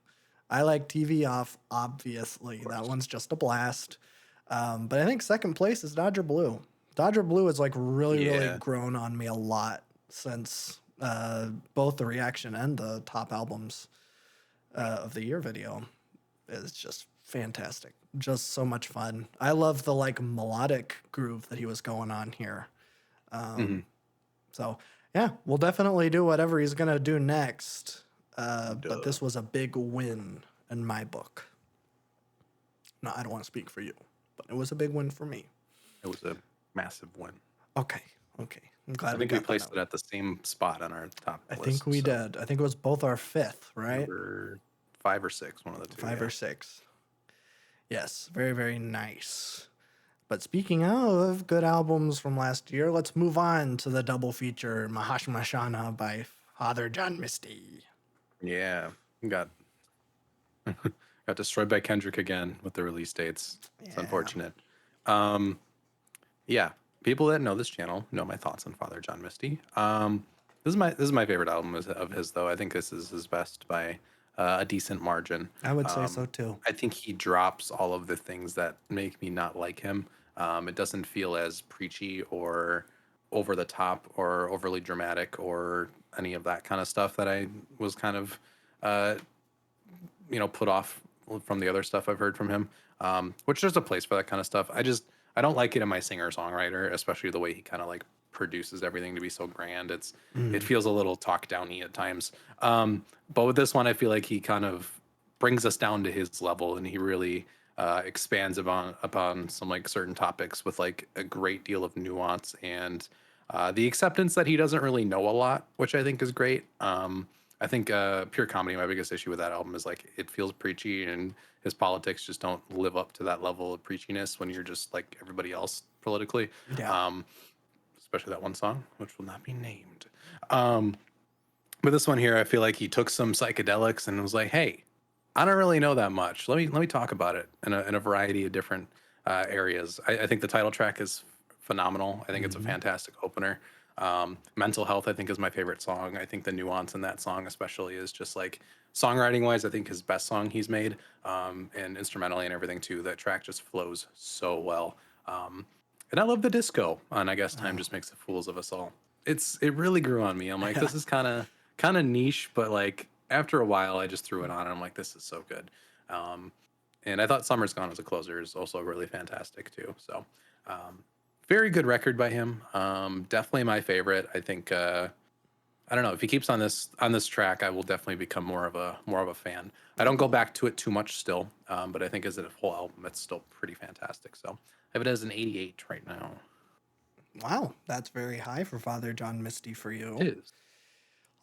I like TV Off, of obviously. That course, one's just a blast. But I think second place is Dodger Blue. Dodger Blue has like really, really yeah, grown on me a lot since both the reaction and the top albums of the year video. It's just fantastic. Just so much fun. I love the like melodic groove that he was going on here. hmm So yeah, we'll definitely do whatever he's gonna do next. But duh. this was a big win in my book. No, I don't want to speak for you, but it was a big win for me. It was a massive win. Okay. Okay. I'm I glad we think we got that placed out. it at the same spot on our top I think list. we So did. I think it was both our fifth, right? number 5 or 6, one of the two. Five Yeah. or six. Yes. Very, very nice. But speaking of good albums from last year, let's move on to the double feature Mahashmashana by Father John Misty. Yeah. Got got destroyed by Kendrick again with the release dates. It's Yeah. unfortunate. Um, yeah. People that know this channel know my thoughts on Father John Misty. This is my favorite album of his, though. I think this is his best by a decent margin. I would say so too. I think he drops all of the things that make me not like him. It doesn't feel as preachy or over the top or overly dramatic or any of that kind of stuff that I was kind of uh, put off from the other stuff I've heard from him. Which there's a place for that kind of stuff. I don't like it in my singer songwriter, especially the way he kind of like produces everything to be so grand. It Mm. feels a little talk downy at times. But with this one, I feel like he kind of brings us down to his level, and he really expands upon some like certain topics with like a great deal of nuance and the acceptance that he doesn't really know a lot, which I think is great. I think pure comedy. My biggest issue with that album is like it feels preachy, and his politics just don't live up to that level of preachiness when you're just like everybody else politically. Yeah. Um, Especially that one song, which will not be named. Um, but this one here, I feel like he took some psychedelics and was like, "Hey, I don't really know that much. Let me talk about it in a variety of different areas." I think the title track is phenomenal. I think it's a Hmm. fantastic opener. Mental Health, I think, is my favorite song. I think the nuance in that song, especially, is just like songwriting wise, I think his best song he's made, and instrumentally and everything too. That track just flows so well. And I love the disco on I guess Time Oh, Just Makes the Fools of Us All. It really grew on me. I'm like, yeah. this is kind of niche, but like after a while I just threw it on and I'm like, this is so good. Um, and I thought Summer's Gone as a closer is also really fantastic too. So very good record by him. Definitely my favorite. I think I don't know if he keeps on this track, I will definitely become more of a fan. I don't go back to it too much still, but I think as a whole album, it's still pretty fantastic. So I have it as an 88 right now. Wow, that's very high for Father John Misty for It you. is.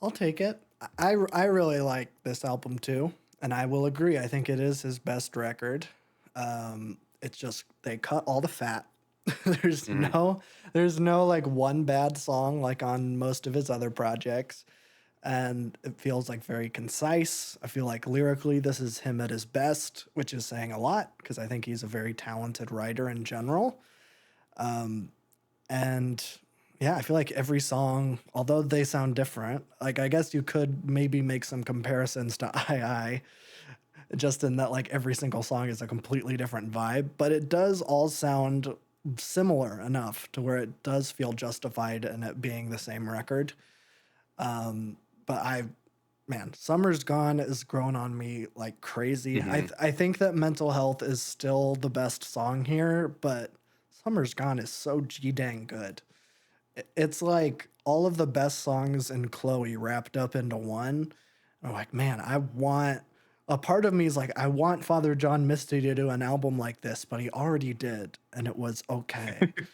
I'll take it. I really like this album too, and I will agree. I think it is his best record. It's just they cut all the fat. there's Hmm. no there's no like one bad song like on most of his other projects, and it feels like very concise. I feel like lyrically this is him at his best, which is saying a lot because I think he's a very talented writer in general. And yeah, I feel like every song, although they sound different, like I guess you could maybe make some comparisons to I, just in that like every single song is a completely different vibe, but it does all sound similar enough to where it does feel justified in it being the same record. But man, Summer's Gone is growing on me like crazy. Hmm. I think that Mental Health is still the best song here, but Summer's Gone is so g dang good. It's like all of the best songs in Chloe wrapped up into one. I'm like, man, I want a part of me is like, I want Father John Misty to do an album like this, but he already did, and it was okay. Do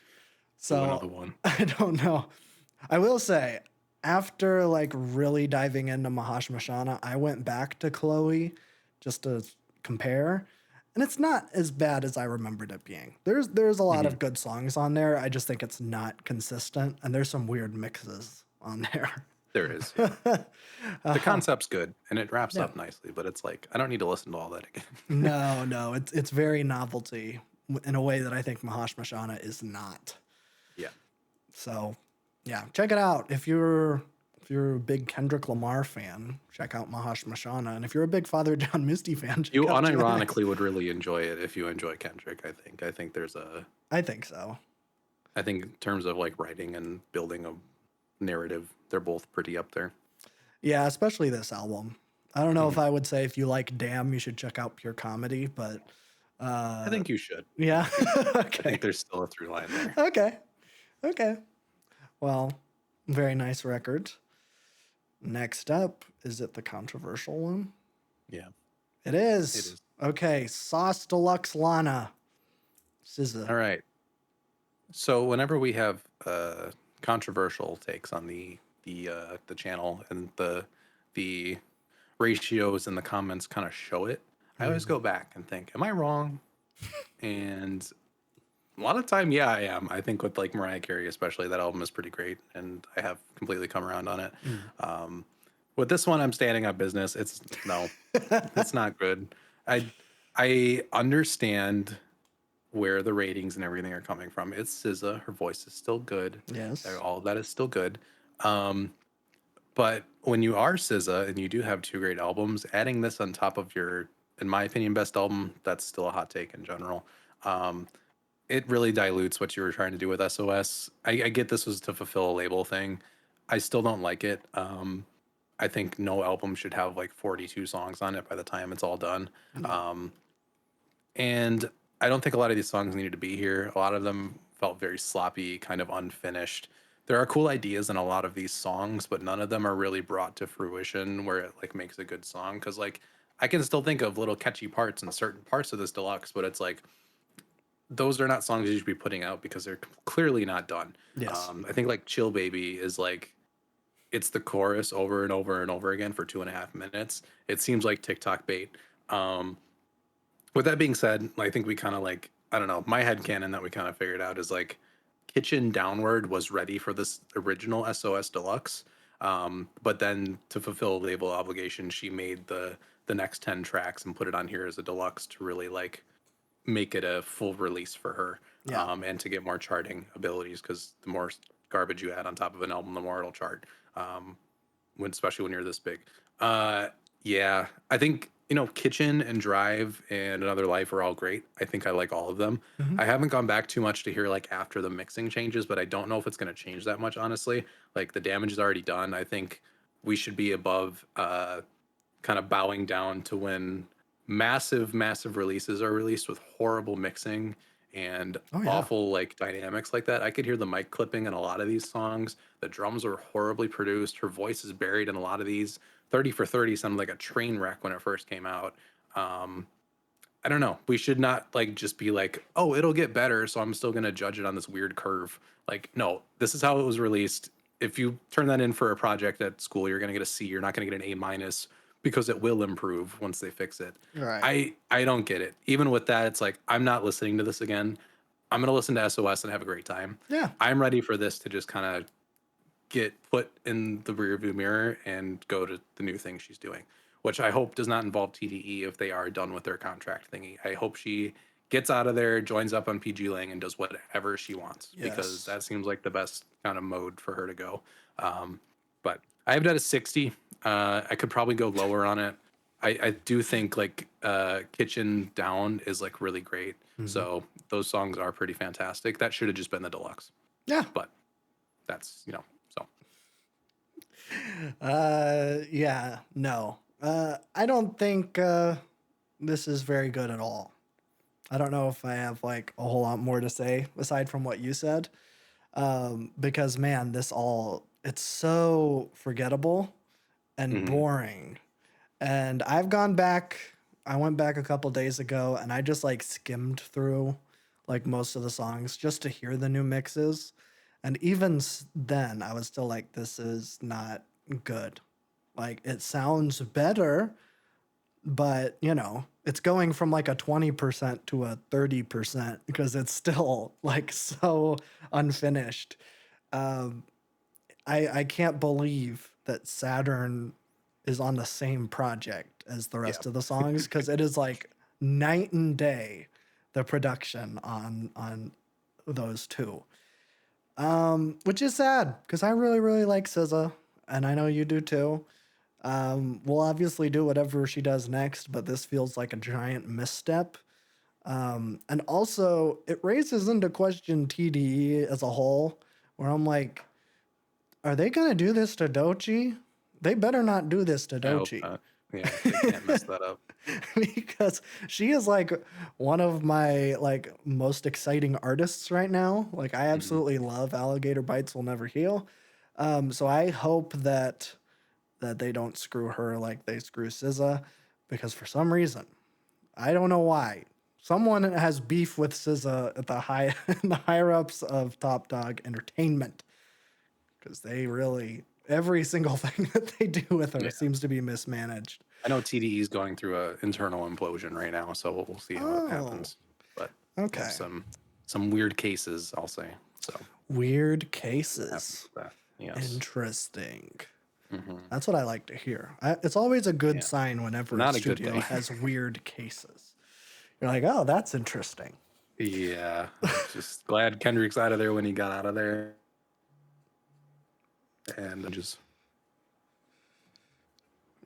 So another one. I don't know. I will say, after like really diving into Mahashmashana, I went back to Chloe just to compare, and it's not as bad as I remembered it being. There's a lot Hmm. of good songs on there. I just think it's not consistent, and there's some weird mixes on there. There is, yeah. The concept's good and it wraps Yeah. up nicely, but it's like I don't need to listen to all that again. No, no, it's very novelty in a way that I think Mahashmashana is not. Yeah. So, yeah, check it out. If you're a big Kendrick Lamar fan, check out Mahashmashana. And if you're a big Father John Misty fan, You check out GNX. unironically would really enjoy it if you enjoy Kendrick, I think. I think so. I think in terms of like writing and building a narrative, they're both pretty up there. Yeah, especially this album. I don't know if Hmm. I would say if you like Damn, you should check out Pure Comedy, but I uh think you should. yeah. I think Okay. there's still a through line there. Okay. Okay. Well, very nice record. Next up, is it the controversial one? Yeah, It it is. is. Okay, Sauce Deluxe Lana. SZA. All right. So whenever we have controversial takes on the channel and the ratios and the comments kind of show it, I always Mhm. go back and think, am I wrong? And a lot of time, yeah, I am. I think with like Mariah Carey, especially, that album is pretty great, and I have completely come around on it. Mm. Um, with this one, I'm standing on business. It's no, it's not good. I I understand where the ratings and everything are coming from. It's SZA. Her voice is still good. Yes. All of that is still good. Um, but when you are SZA and you do have two great albums, adding this on top of your, in my opinion, best album, that's still a hot take in general. Um, it really dilutes what you were trying to do with SOS. I get this was to fulfill a label thing. I still don't like it. I think no album should have like 42 songs on it by the time it's all done. No. Um, and I don't think a lot of these songs needed to be here. A lot of them felt very sloppy, kind of unfinished. There are cool ideas in a lot of these songs, but none of them are really brought to fruition where it like makes a good song. Cause like I can still think of little catchy parts in certain parts of this deluxe, but it's like those are not songs you should be putting out because they're clearly not done. Yes. I think like Chill Baby is like it's the chorus over and over and over again for 2.5 minutes. It seems like TikTok bait. Um, with that being said, I think we kind of like I don't know. My head canon that we kind of figured out is like Kitchen Downward was ready for this original SOS Deluxe, but then to fulfill label obligation, she made the next 10 tracks and put it on here as a deluxe to really like make it a full release for her, Yeah. and to get more charting abilities because the more garbage you add on top of an album, the more it'll chart. Um, when especially when you're this big. Uh, yeah, I think Kitchen and Drive and Another Life are all great. I think I like all of them. Mhm. I haven't gone back too much to hear like after the mixing changes, but I don't know if it's going to change that much. Honestly, like the damage is already done. I think we should be above kind of bowing down to when massive releases are released with horrible mixing and Oh yeah. awful like dynamics like that. I could hear the mic clipping in a lot of these songs. The drums are horribly produced. Her voice is buried in a lot of these. 30 for 30 sounded like a train wreck when it first came out. Um, I don't know. We should not like just be like, oh, it'll get better, so I'm still gonna judge it on this weird curve. Like, no, this is how it was released. If you turn that in for a project at school, you're gonna get a C. You're not gonna get an A minus because it will improve once they fix it. Right. I don't get it. Even with that, it's like I'm not listening to this again. I'm gonna listen to SOS and have a great time. Yeah. I'm ready for this to just kind of get put in the rearview mirror and go to the new thing she's doing, which I hope does not involve TDE if they are done with their contract thingy. I hope she gets out of there, joins up on PG Lang, and does whatever she wants because Yes. that seems like the best kind of mode for her to go. But I have it at a 60. I could probably go lower on it. I do think like Kitchen Down is like really great. Mhm. So those songs are pretty fantastic. That should have just been the deluxe, Yeah. but that's so. Yeah. No. I don't think this is very good at all. I don't know if I have like a whole lot more to say aside from what you said. Because man, this all it's so forgettable and Mhm. boring. And I've gone back, I went back a couple days ago and I just like skimmed through like most of the songs just to hear the new mixes. And even then, I was still like, this is not good. Like, it sounds better, but it's going from like a 20% to a 30% because it's still like so unfinished. Um, I can't believe that Saturn is on the same project as the Yeah. rest of the songs because it is like night and day the production on those two. Which is sad because I really really like SZA and I know you do too. We'll obviously do whatever she does next, but this feels like a giant misstep. And also it raises into question TDE as a whole, where I'm like, are they gonna do this to Dochi? They better not do this to I hope Dochi. not. Yeah, they can't mess that up. Because she is like one of my like most exciting artists right now. Like I Mhm. absolutely love Alligator Bites Will Never Heal. So I hope that they don't screw her like they screw SZA, because for some reason I don't know why. Someone has beef with SZA at the the higher ups of Top Dog Entertainment because they really every single thing that they do with her Yeah. seems to be mismanaged. I know TDE is going through a internal implosion right now, so we'll see how it Oh, happens. But they have okay. some weird cases, I'll say. So Weird what happens cases. with that? Yes. Interesting. Hmm. That's what I like to hear. It's always a good Yeah. sign whenever a Not a good studio thing. has weird cases. You're like, oh, that's interesting. Yeah. I'm just glad Kendrick's out of there when he got out of there. And just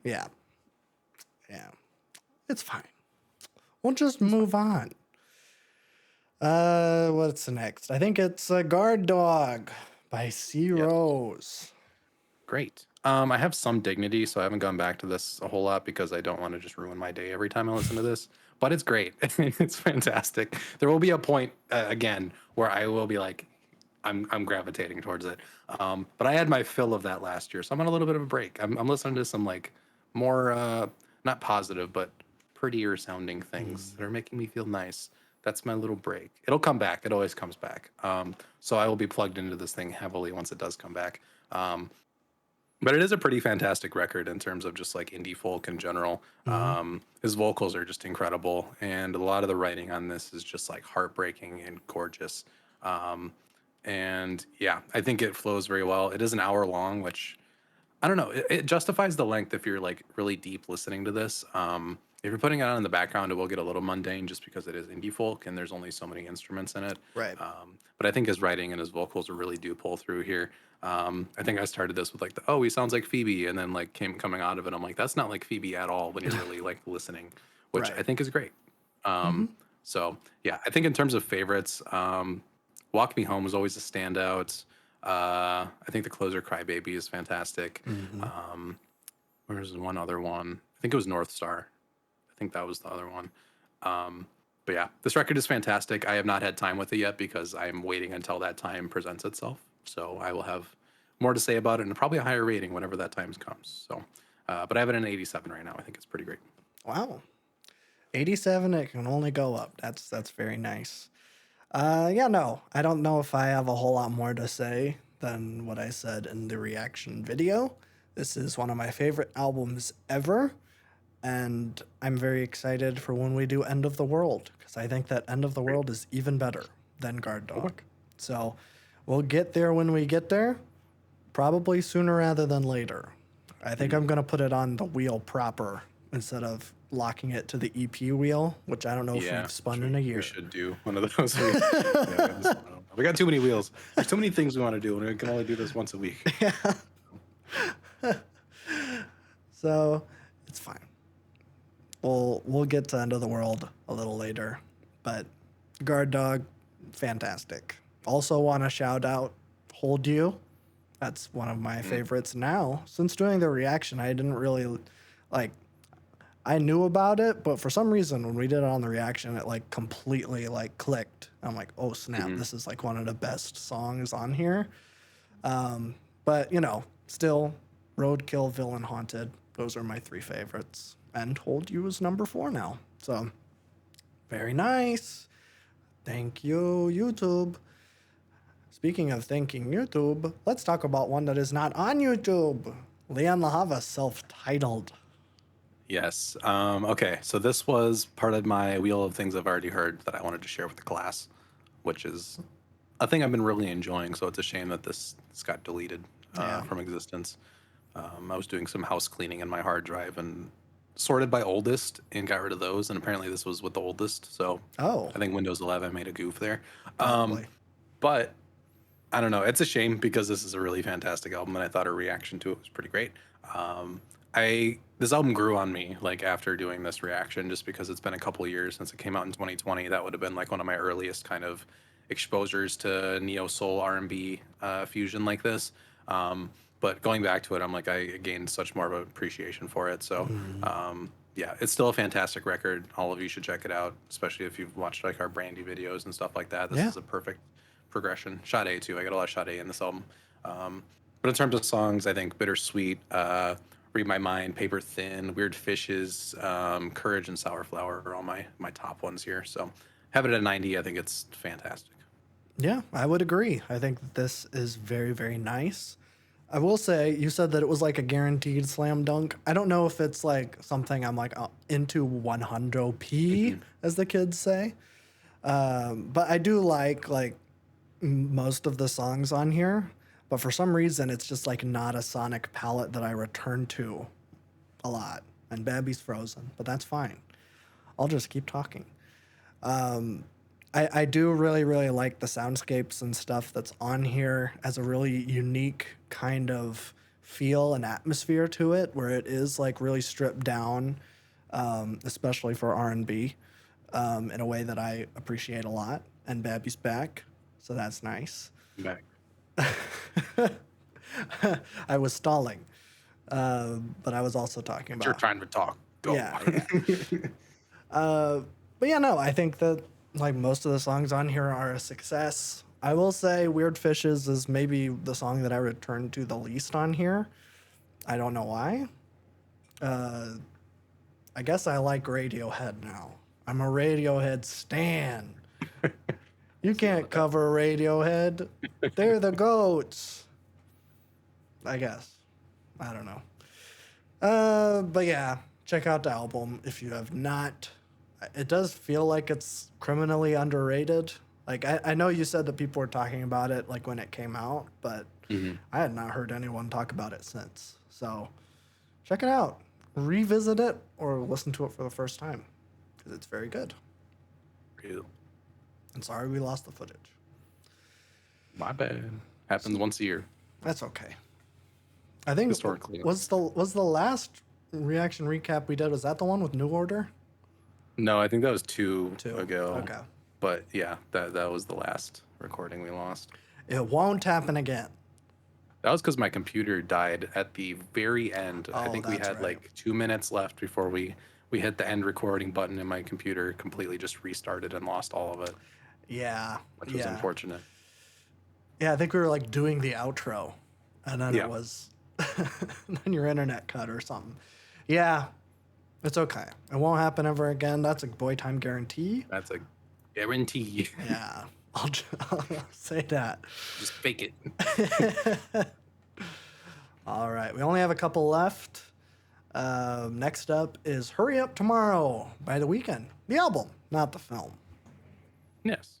Yeah. Yeah. It's fine. We'll just move on. What's next? I think it's a Guard Dog by yes. Searows. Great. I have some dignity, so I haven't gone back to this a whole lot because I don't want to just ruin my day every time I listen to this. But it's great. It's fantastic. There will be a point again where I will be like, I'm gravitating towards it. But I had my fill of that last year, so I'm on a little bit of a break. I'm listening to some like more not positive, but prettier sounding things that are making me feel nice. That's my little break. It'll come back. It always comes back. So I will be plugged into this thing heavily once it does come back. Um, but it is a pretty fantastic record in terms of just like indie folk in general. Mm-hmm. His vocals are just incredible, and a lot of the writing on this is just like heartbreaking and gorgeous. Um, and yeah, I think it flows very well. It is an hour long, which I don't know. It justifies the length if you're like really deep listening to this. If you're putting it on in the background, it will get a little mundane just because it is indie folk and there's only so many instruments in it. Right. But I think his writing and his vocals really do pull through here. I think I started this with like the oh he sounds like Phoebe, and then like came coming out of it, I'm like that's not like Phoebe at all when you're really like listening, which I Right. think is great. Mm-hmm. So yeah, I think in terms of favorites, Walk Me Home was always a standout. I think the closer Crybaby is fantastic. Mm-hmm. There's one other one. I think it was North Star. I think that was the other one. But yeah, this record is fantastic. I have not had time with it yet because I'm waiting until that time presents itself. So I will have more to say about it and probably a higher rating whenever that time comes. So, but I have it in 87 right now. I think it's pretty great. Wow. 87, it can only go up. That's very nice. Yeah, no, I don't know if I have a whole lot more to say than what I said in the reaction video. This is one of my favorite albums ever, and I'm very excited for when we do End of the World, because I think that End of the Great. World is even better than Guard Okay. Dog. So we'll get there when we get there, probably sooner rather than later. I think I'm going to put it on the wheel proper instead of locking it to the EP wheel, which I don't know if Yeah, we've spun in a we year. should do one of those. We got too many wheels. There's too many things we want to do, and we can only do this once a week. So it's fine. We'll get to End of the World a little later, but Guard Dog, fantastic. Also want to shout out Hold You. That's one of my favorites now. Since doing the reaction, I didn't really like I knew about it, but for some reason when we did it on the reaction, it like completely like clicked. I'm like, oh snap, Mhm. this is like one of the best songs on here. But you know, still, Roadkill, Villain Haunted. Those are my three favorites. And Hold You is number 4 now. So very nice. Thank you, YouTube. Speaking of thanking YouTube, let's talk about one that is not on YouTube. Lianne La Havas, self-titled. Yes. Okay. So this was part of my wheel of things I've already heard that I wanted to share with the class, which is a thing I've been really enjoying. So it's a shame that this got deleted Yeah. from existence. I was doing some house cleaning in my hard drive and sorted by oldest and got rid of those. And apparently this was with the oldest. So Oh, I think Windows 11 made a goof there. probably. But I don't know. It's a shame because this is a really fantastic album, and I thought her reaction to it was pretty great. I this album grew on me like after doing this reaction, just because it's been a couple of years since it came out in 2020. That would have been like one of my earliest kind of exposures to neo soul R&B fusion like this. But going back to it, I'm like I gained such more of an appreciation for it. So Mm, yeah, it's still a fantastic record. All of you should check it out, especially if you've watched like our Brandy videos and stuff like that. This yeah. is a perfect progression. Sade too. I got a lot of Sade in this album. But in terms of songs, I think Bittersweet, Read My Mind, Paper Thin, Weird Fishes, Courage, and Sour Flower are all my top ones here. So have it at 90. I think it's fantastic. Yeah, I would agree. I think that this is very, very nice. I will say, you said that it was like a guaranteed slam dunk. I don't know if it's like something I'm like into 100p, Mhm. as the kids say. But I do like most of the songs on here. But for some reason, it's just like not a sonic palette that I return to a lot. And Babby's frozen, but that's fine. I'll just keep talking. I do really, really like the soundscapes and stuff that's on here as a really unique kind of feel and atmosphere to it, where it is like really stripped down, especially for R&B, in a way that I appreciate a lot. And Babby's back, so that's nice. Back. I was stalling, but I was also talking It's your about, time to talk. Go. yeah, yeah. But yeah, no, I think that like most of the songs on here are a success. I will say Weird Fishes is maybe the song that I return to the least on here. I don't know why. I guess I like Radiohead now. I'm a Radiohead stan. You See you on can't the top. cover Radiohead. They're the goats. I guess. I don't know. But yeah, check out the album if you have not. It does feel like it's criminally underrated. Like I know you said that people were talking about it like when it came out, but Mhm. I had not heard anyone talk about it since. So check it out, revisit it, or listen to it for the first time because it's very good. Ew. And sorry we lost the footage. My bad. Happens once a year, That's okay. I think historically. was the last reaction recap we did, was that the one with New Order? No, I think that was two Two. ago. Okay. But yeah, that was the last recording we lost. It won't happen again. That was because my computer died at the very end. I Oh, think we that's had right. like 2 minutes left before we hit the end recording button, and my computer completely just restarted and lost all of it, Yeah. which was Yeah. unfortunate. Yeah, I think we were like doing the outro and then it Yeah, was then your internet cut or something. Yeah, it's okay. It won't happen ever again. That's a boy time guarantee. that's a guarantee. Yeah. I'll say that. Just fake it. All right. We only have a couple left. Next up is Hurry Up Tomorrow by The Weeknd. The album, not the film. Yes,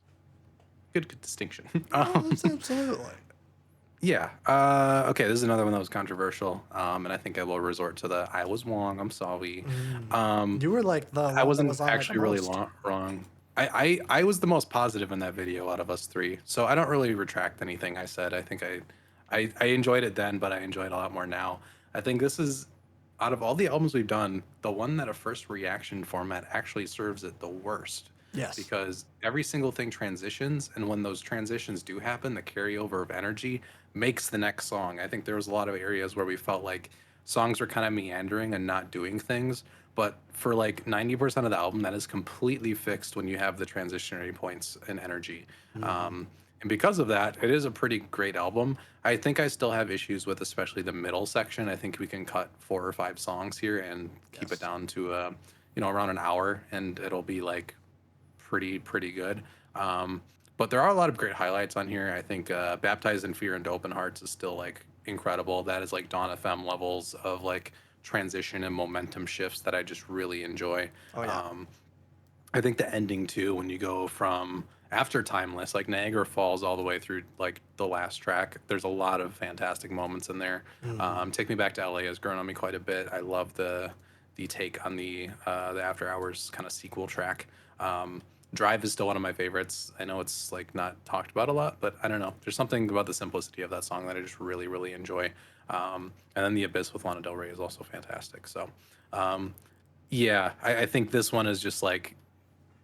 good distinction. Oh, that's absolutely. Yeah. Okay. This is another one that was controversial, and I think I will resort to the "I was wrong. I'm sorry." You were like the I one that wasn't was on it the actually really most. wrong. I was the most positive in that video out of us three, so I don't really retract anything I said. I think I enjoyed it then, but I enjoy it a lot more now. I think this is, out of all the albums we've done, the one that a first reaction format actually serves it the worst, Yes. because every single thing transitions, and when those transitions do happen, the carryover of energy makes the next song. I think there was a lot of areas where we felt like songs were kind of meandering and not doing things, but for like 90% of the album, that is completely fixed when you have the transitionary points and energy. Mm, And because of that, it is a pretty great album. I think I still have issues with especially the middle section. I think we can cut 4 or 5 songs here and keep it yes. down to around an hour, and it'll be like pretty good. But there are a lot of great highlights on here. I think "Baptized in Fear" and "Open Hearts" is still like incredible. That is like Dawn FM levels of like transition and momentum shifts that I just really enjoy. Oh yeah. Um, I think the ending too, when you go from after Timeless, like Niagara Falls, all the way through like the last track, there's a lot of fantastic moments in there. Mm, Take Me Back to LA has grown on me quite a bit. I love the take on the After Hours kind of sequel track. Drive is still one of my favorites. I know it's like not talked about a lot, but I don't know. There's something about the simplicity of that song that I just really enjoy. And then The Abyss with Lana Del Rey is also fantastic. So, um, yeah, I think this one is just like,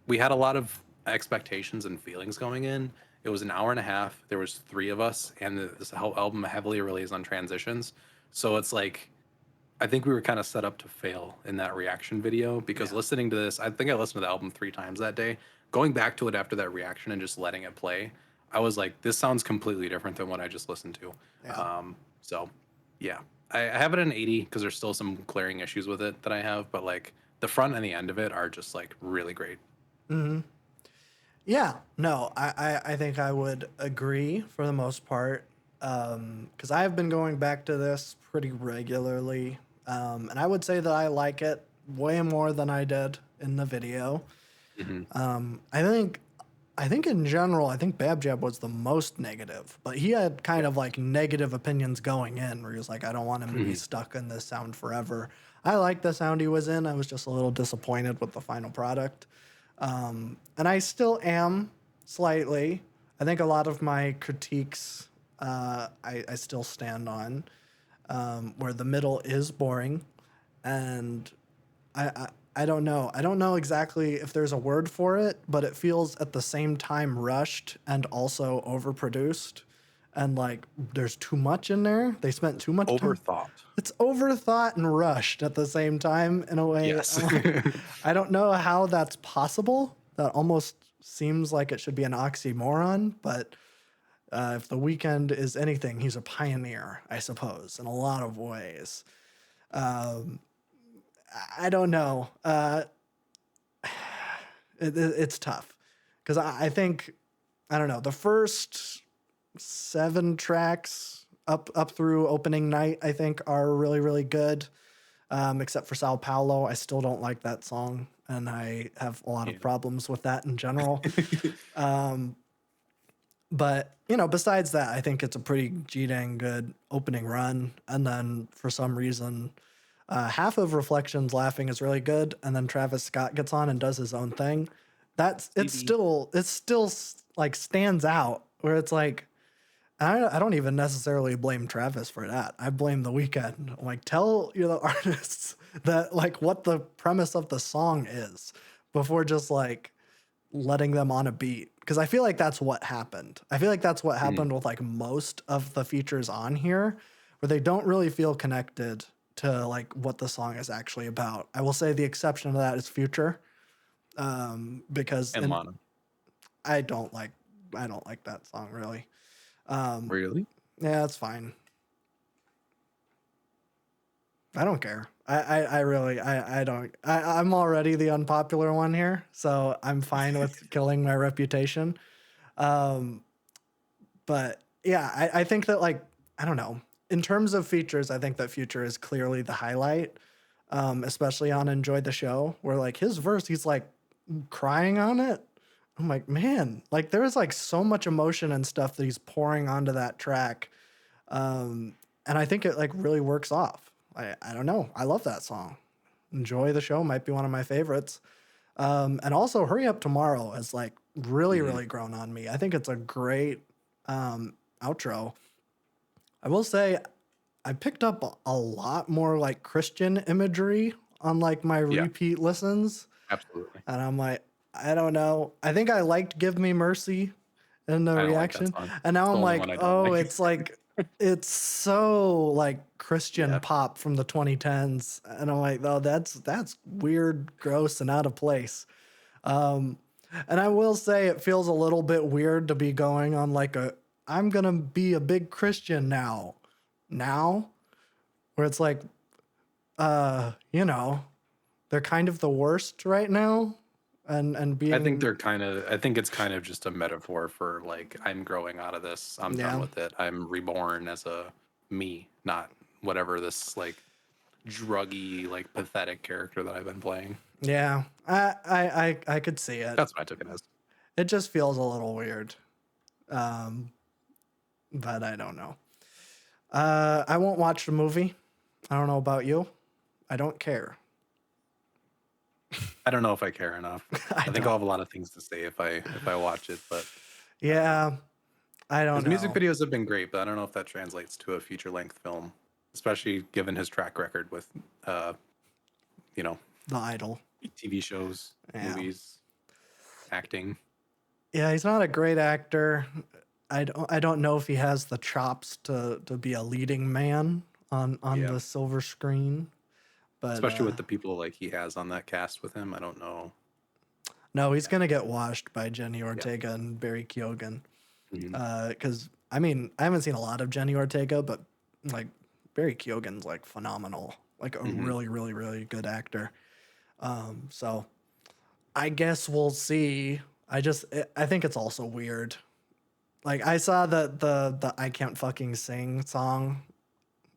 we had a lot of expectations and feelings going in. It was an hour and a half. There was 3 of us, and this whole album heavily relies on transitions. So it's like, I think we were kind of set up to fail in that reaction video, because yeah. listening to this, I think I listened to the album 3 times that day. Going back to it after that reaction and just letting it play, I was like, this sounds completely different than what I just listened to. Yeah. So, yeah. I have it in 80 because there's still some clearing issues with it that I have, but like the front and the end of it are just like really great. Hmm. Yeah, no, I think I would agree for the most part. Because I've been going back to this pretty regularly. And I would say that I like it way more than I did in the video. Hmm. I think in general, I think Bab Jab was the most negative, but he had kind Yeah. of like negative opinions going in where he was like, I don't want him to be Hmm. stuck in this sound forever. I liked the sound he was in. I was just a little disappointed with the final product. And I still am slightly. I think a lot of my critiques I still stand on, where the middle is boring, and I don't know. I don't know exactly if there's a word for it, but it feels at the same time rushed and also overproduced. And like there's too much in there. They spent too much time. Overthought. It's overthought and rushed at the same time in a way. Yes. I'm like, I don't know how that's possible. That almost seems like it should be an oxymoron, but if the Weeknd is anything, he's a pioneer, I suppose, in a lot of ways. Um, I don't know. It's tough because I think I don't know the first 7 tracks up through opening night I think are really good. Except for Sao Paulo, I still don't like that song, and I have a lot Yeah. of problems with that in general. Um, but you know, besides that, I think it's a pretty g dang good opening run, and then for some reason. Half of Reflections laughing is really good, and then Travis Scott gets on and does his own thing. That's Stevie. it's still like stands out where it's like I don't even necessarily blame Travis for that. I blame the Weeknd. I'm like, tell you the artists that like what the premise of the song is before just like letting them on a beat. Because I feel like that's what happened. I feel like that's what Mhm. happened with like most of the features on here, where they don't really feel connected to like what the song is actually about. I will say the exception to that is Future, because And and Lana. I don't like I don't like that song really. Um, Really? yeah, it's fine. I don't care. I really I don't I'm already the unpopular one here, so I'm fine with killing my reputation. Um, but yeah, I think that like I don't know. In terms of features, I think that Future is clearly the highlight, especially on Enjoy the Show, where like his verse, he's like crying on it. I'm like, man, like there is like so much emotion and stuff that he's pouring onto that track. Um, and I think it like really works off. I don't know. I love that song. Enjoy the Show might be one of my favorites. And also Hurry Up Tomorrow has like Mhm. really grown on me. I think it's a great outro. I will say I picked up a lot more like Christian imagery on like my Yeah, repeat listens. absolutely. And I'm like, I don't know. I think I liked Give Me Mercy in the I don't like that reaction. song. And It's now the I'm only like, one I don't oh, like. it's so like Christian Yeah. pop from the 2010s. And I'm like, oh, that's weird, gross, and out of place. Um, and I will say it feels a little bit weird to be going on like a I'm gonna be a big Christian now, where it's like, you know, they're kind of the worst right now, and being I think it's kind of just a metaphor for like I'm growing out of this. I'm done yeah with it. I'm reborn as a me, not whatever this like druggy, like pathetic character that I've been playing. yeah I could see it. That's what I took it as. It just feels a little weird, um, but I don't know. I won't watch the movie. I don't know about you. I don't care. I don't know if I care enough. I I think I'll don't. have a lot of things to say if I watch it, but Yeah, I don't his music know. videos have been great, but I don't know if that translates to a feature length film, especially given his track record with uh, you know, The Idol. TV shows, Yeah. movies, acting. Yeah, he's not a great actor. I don't know if he has the chops to be a leading man on Yeah. the silver screen. But Especially with the people like he has on that cast with him. I don't know. no, he's gonna get washed by Jenny Yeah. Ortega and Barry Keoghan. Mhm. Because I mean, I haven't seen a lot of Jenny Ortega, but like Barry Keoghan's like phenomenal, like a Hmm. really, really, really good actor. So I guess we'll see. I think it's also weird. Like I saw that the I Can't Fucking Sing song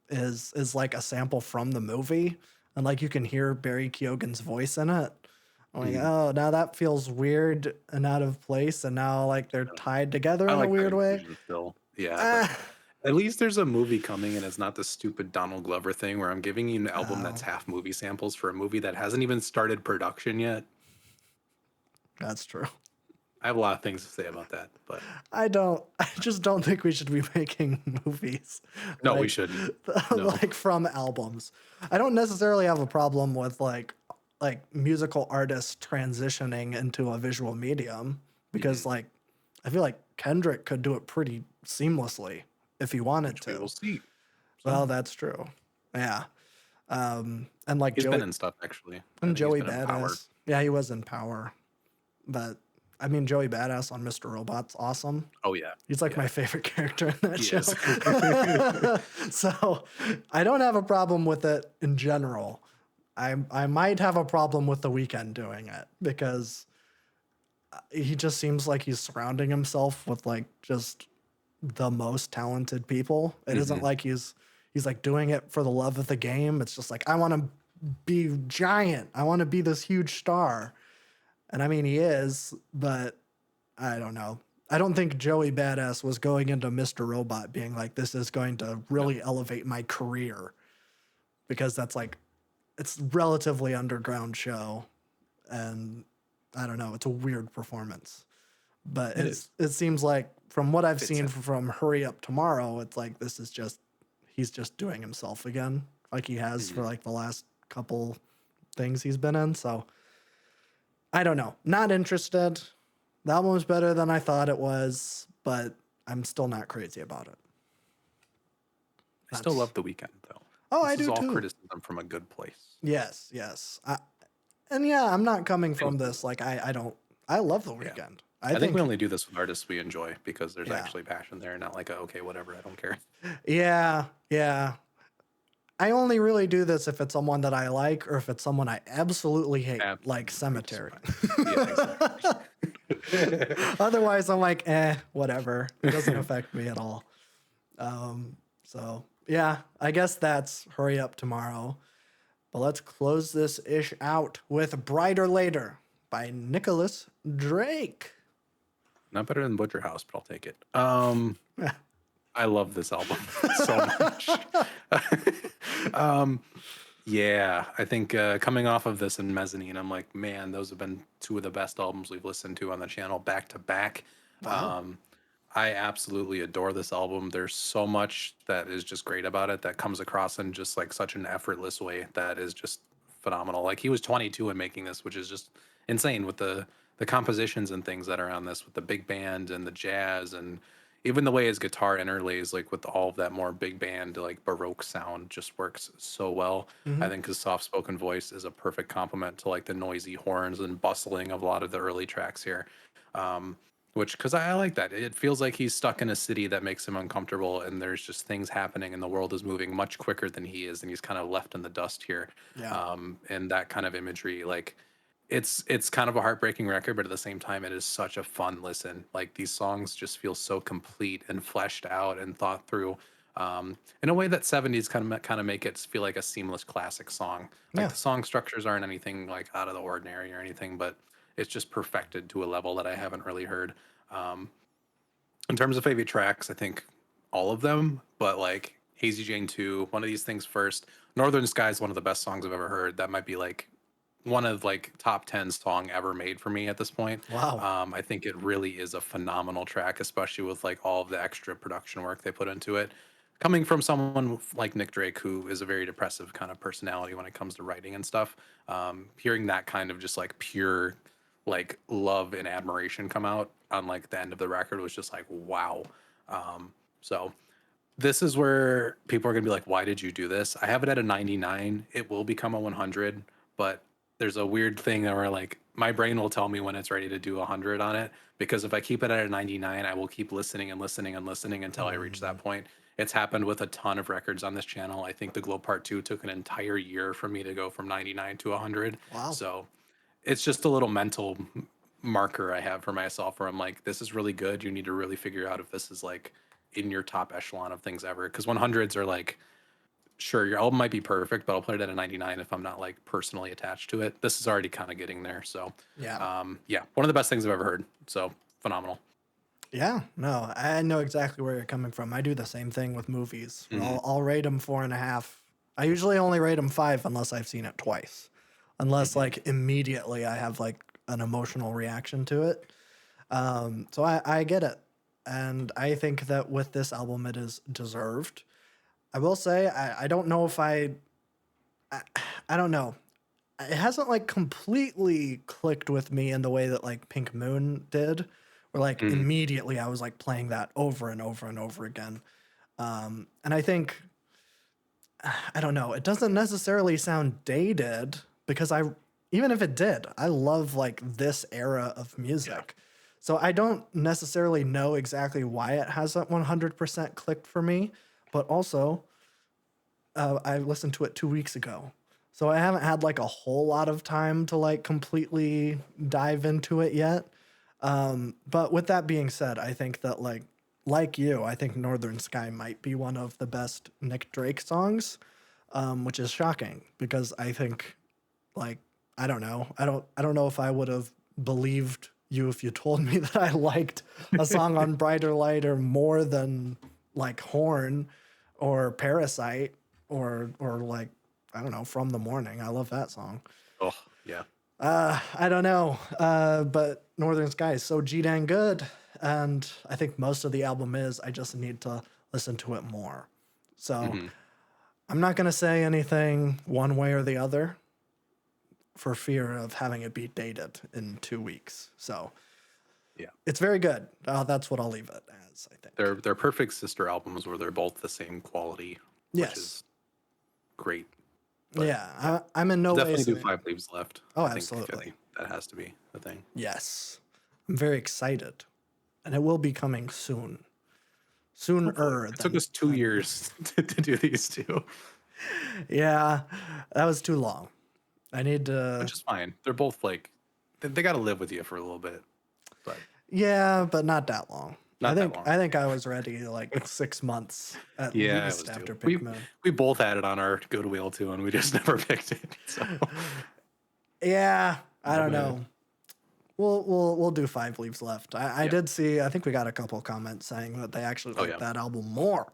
is like a sample from the movie, and like you can hear Barry Keoghan's voice in it. I'm like, Hmm. oh, now that feels weird and out of place, and now like they're tied together I in a like that weird way. inclusion still. Yeah, but Ah, at least there's a movie coming, and it's not the stupid Donald Glover thing where I'm giving you an album that's oh, half movie samples for a movie that hasn't even started production yet. that's true. I have a lot of things to say about that, but I just don't think we should be making movies no, we like shouldn't. No. like from albums. I don't necessarily have a problem with like musical artists transitioning into a visual medium because Mhm. like I feel like Kendrick could do it pretty seamlessly if he wanted Which we will to. see. Well, So that's true. Yeah. And like he's been in stuff actually. I think he's Joey been in Power. Badass. Yeah, he was in Power. But I mean Joey Badass on Mr. Robot's awesome. Oh yeah, He's like my yeah, favorite character in that he show. is. So I don't have a problem with it in general. I might have a problem with the Weeknd doing it because he just seems like he's surrounding himself with like just the most talented people. It isn't Hmm. like he's like doing it for the love of the game. It's just like I want to be giant. I want to be this huge star. And I mean he is, but I don't know. I don't think Joey Badass was going into Mr. Robot being like, this is going to No. really elevate my career because that's like, it's relatively underground show. And I don't know, it's a weird performance. But It is. it seems like from what I've Fits seen him. from Hurry Up Tomorrow, it's like this is just, he's just doing himself again, like he has for Hmm. like the last couple things he's been in. So I don't know. Not interested. The album was better than I thought it was, but I'm still not crazy about it. I still That's love The Weeknd though. oh, I This is do all too. criticism from a good place. Yes, yes. And yeah, I'm not coming I from include this it. like I don't. I love the Yeah. weekend. I I think we think only do this with artists we enjoy because there's yeah, actually passion there, not like a, okay, whatever, I don't care. yeah, yeah. I only really do this if it's someone that I like or if it's someone I absolutely hate, like Absolutely Cemetery. despise. Yeah, exactly. Otherwise, I'm like, whatever. It doesn't affect me at all. So yeah, I guess that's Hurry Up Tomorrow. But let's close this ish out with Brighter Later by Nicholas Drake. Not better than Butcher House, but I'll take it. I love this album so much. um, yeah, I think coming off of this and Mezzanine, I'm like, man, those have been two of the best albums we've listened to on the channel back to back. Wow. Um, I absolutely adore this album. There's so much that is just great about it that comes across in just like such an effortless way that is just phenomenal. Like he was 22 and making this, which is just insane with the compositions and things that are on this with the big band and the jazz and even the way his guitar interlays like with all of that more big band like baroque sound just works so well. Hmm. I think his soft spoken voice is a perfect complement to like the noisy horns and bustling of a lot of the early tracks here. Um, which because I like that. It feels like he's stuck in a city that makes him uncomfortable, and there's just things happening, and the world is moving much quicker than he is, and he's kind of left in the dust here. Yeah. And that kind of imagery, like it's kind of a heartbreaking record, but at the same time, it is such a fun listen. Like these songs just feel so complete and fleshed out and thought through. In a way that 70s kind of make it feel like a seamless classic song. Like Yeah. the song structures aren't anything like out of the ordinary or anything, but it's just perfected to a level that I haven't really heard. Um, in terms of favorite tracks, I think all of them, but like Hazy Jane 2, one of these things first. Northern Sky is one of the best songs I've ever heard. That might be like one of like top 10 song ever made for me at this point. Wow. I think it really is a phenomenal track, especially with like all of the extra production work they put into it. Coming from someone like Nick Drake, who is a very depressive kind of personality when it comes to writing and stuff, hearing that kind of just like pure like love and admiration come out on like the end of the record was just like wow. So this is where people are gonna be like, why did you do this? I have it at a 99. It will become a 100, but there's a weird thing that where like my brain will tell me when it's ready to do 100 on it because if I keep it at a 99, I will keep listening and listening and listening until I reach that Mm, point. It's happened with a ton of records on this channel. I think the Glow Part 2 took an entire year for me to go from 99 to 100. Wow. So it's just a little mental marker I have for myself where I'm like, this is really good. You need to really figure out if this is like in your top echelon of things ever. Because 100s are like, sure, your album might be perfect, but I'll put it at a 99 if I'm not like personally attached to it. This is already kind of getting there. So, Yeah. yeah, one of the best things I've ever heard. So phenomenal. Yeah, no, I know exactly where you're coming from. I do the same thing with movies. Hmm. I'll rate them 4.5. I usually only rate them 5 unless I've seen it twice. Unless Hmm. like immediately I have like an emotional reaction to it. So I get it. And I think that with this album, it is deserved. I will say, I don't know if I, I don't know. It hasn't like completely clicked with me in the way that like Pink Moon did, where like Hmm. immediately I was like playing that over and over and over again. And I think, I don't know, it doesn't necessarily sound dated because even if it did, I love like this era of Yeah. music. So I don't necessarily know exactly why it hasn't 100% clicked for me, but also I listened to it 2 weeks ago. So I haven't had like a whole lot of time to like completely dive into it yet. But with that being said, I think that like you, I think Northern Sky might be one of the best Nick Drake songs, which is shocking because I think like I don't know. I don't know if I would have believed you if you told me that I liked a song on Brighter Lighter more than like Horn or Parasite or like I don't know, From the Morning. I love that song. Oh, yeah. I don't know. But Northern Sky is so G dang good. And I think most of the album is. I just need to listen to it more. So Hmm. I'm not going to say anything one way or the other for fear of having it be dated in 2 weeks. So Yeah. it's very good. That's what I'll leave it as, I think. They're perfect sister albums where they're both the same quality, which Yes. is great. But Yeah. yeah, I'm in no way definitely do saying. Five Leaves Left. Oh, I absolutely. think that has to be the thing. Yes. I'm very excited. And it will be coming soon. Hopefully, Sooner it took us two than years to do these two, yeah, that was too long. I need to which is fine. They're both like they got to live with you for a little bit, but yeah, but not that long. I not that think long. I think I was ready like 6 months at Yeah, it was least too. after Pink Moon. We both had it on our Goodwill too, and we just never picked it. So Yeah, I my don't bad. know. We'll do Five Leaves Left. I Yeah. did see. I think we got a couple comments saying that they actually Oh like yeah, that album more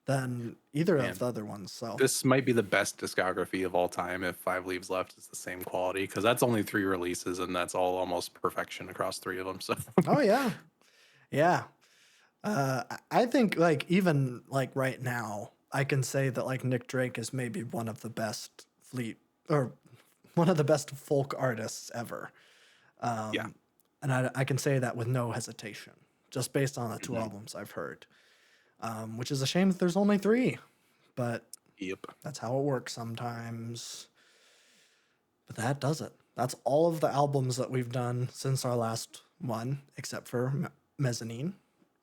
than either of man. the other ones. So, This might be the best discography of all time if Five Leaves Left is the same quality because that's only three releases and that's all almost perfection across three of them. So oh yeah, yeah. I think like even like right now, I can say that like Nick Drake is maybe one of the best fleet or one of the best folk artists ever. yeah. And I can say that with no hesitation, just based on the two Hmm. albums I've heard. Which is a shame that there's only three, but Yep. that's how it works sometimes. But that does it. That's all of the albums that we've done since our last one, except for Mezzanine,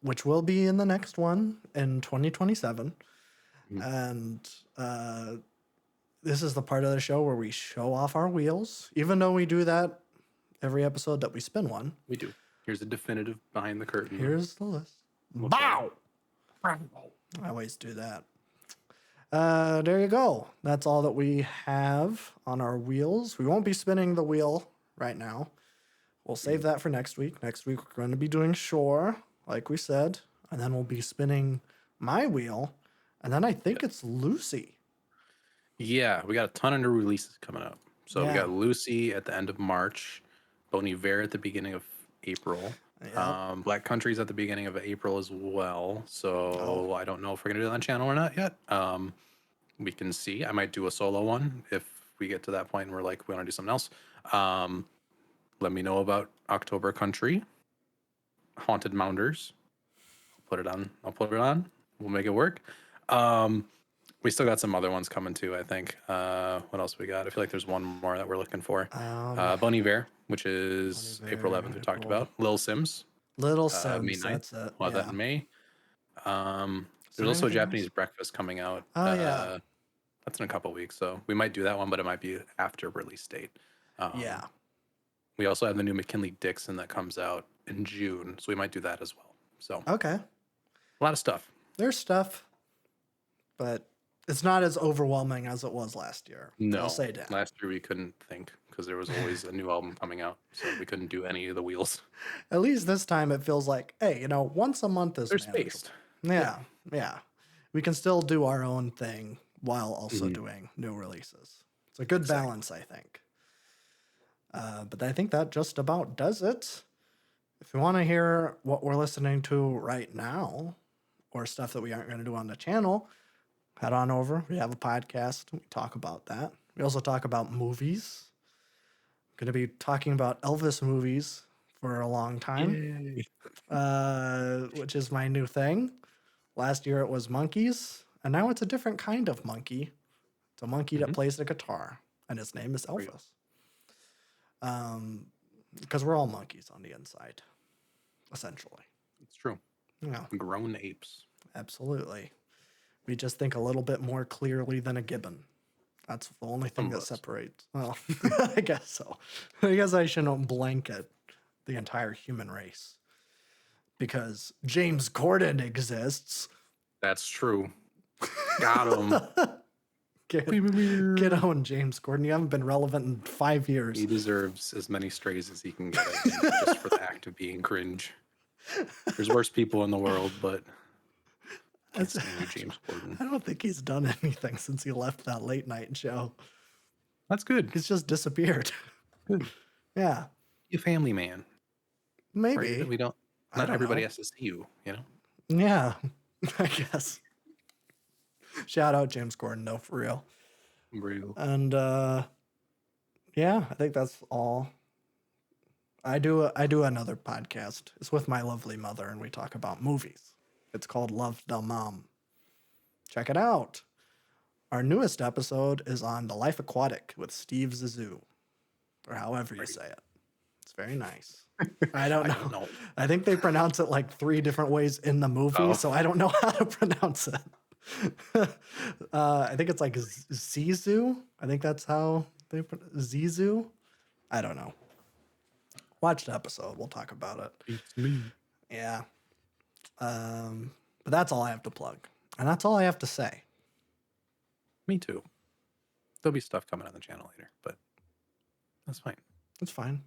which will be in the next one in 2027. Mhm. And uh, this is the part of the show where we show off our wheels, even though we do that every episode that we spin one. We do. Here's a definitive behind the curtain Here's the list. look at it. Bow! I always do that. There you go. That's all that we have on our wheels. We won't be spinning the wheel right now. We'll save Mhm. that for next week. Next week, we're going to be doing Shore, like we said. And then we'll be spinning my wheel. And then I think Yes. it's Lucy. Yeah, we got a ton of new releases coming up. So we Yeah. got Lucy at the end of March, Bon Iver at the beginning of April. Yep. Black Country's at the beginning of April as well. Oh, So I don't know if we're gonna do that on channel or not yet. We can see. I might do a solo one if we get to that point and we're like we want to do something else. Um, Let me know about October Country, Haunted Mounders. Put it on. I'll put it on. We'll make it work. Um, we still got some other ones coming too, I think. What else we got? I feel like there's one more that we're looking for. um, Bon Iver, which Bon is April Iver, 11th, we talked April. about. Lil Sims, Little May Sims, 9th. that's it. We'll have that Yeah. in May. Um, Is There's there also a anything Japanese else? breakfast coming out. Oh yeah. That's in a couple weeks, so we might do that one, but it might be after release date. Um, Yeah. we also have the new McKinley Dixon that comes out in June, so we might do that as well. So Okay. a lot of stuff. There's stuff, but it's not as overwhelming as it was last year. I'll No, say that. last year we couldn't think because there was always a new album coming out, so we couldn't do any of the wheels. At least this time it feels like, hey, once a month is They're manageable. spaced. Yeah. Yeah, yeah. We can still do our own thing while also Mhm. doing new releases. It's a good Exactly. balance, I think. But I think that just about does it. If you want to hear what we're listening to right now or stuff that we aren't going to do on the channel, head on over. We have a podcast. We talk about that. We also talk about movies. Going to be talking about Elvis movies for a long time, Yay. which is my new thing. Last year it was monkeys, and now it's a different kind of monkey. It's a monkey that Mhm. plays the guitar, and his name is Great. Elvis. Because we're all monkeys on the inside, essentially. It's true. Yeah, Grown apes. absolutely. We just think a little bit more clearly than a gibbon. That's the only thing Some of that us. separates. Well, I guess so. I guess I shouldn't blanket the entire human race because James Corden exists. That's true. Got him. Get, get on, James Corden. You haven't been relevant in 5 years. He deserves as many strays as he can get, I think, just for the act of being cringe. There's worse people in the world, but can't That's- stand you, James Corden. I don't think he's done anything since he left that late night show. That's good. He's just disappeared. Good. Yeah, You family man, right? maybe. We don't. I Not don't everybody know. has to see you. You know. Yeah, I guess. Shout out James Corden, though, for real. Real. And yeah, I think that's all. I do another podcast. It's with my lovely mother, and we talk about movies. It's called Love the Mom. Check it out. Our newest episode is on The Life Aquatic with Steve Zissou, or however you Right. say it. It's very nice. I don't I know. don't know. I think they pronounce it like 3 different ways in the movie, Oh. so I don't know how to pronounce it. I think it's like Zizou. I think that's how they Zizou. I don't know. Watch the episode. We'll talk about it. It's me. Yeah. But that's all I have to plug. And that's all I have to say. Me too. There'll be stuff coming on the channel later, but that's fine. It's fine.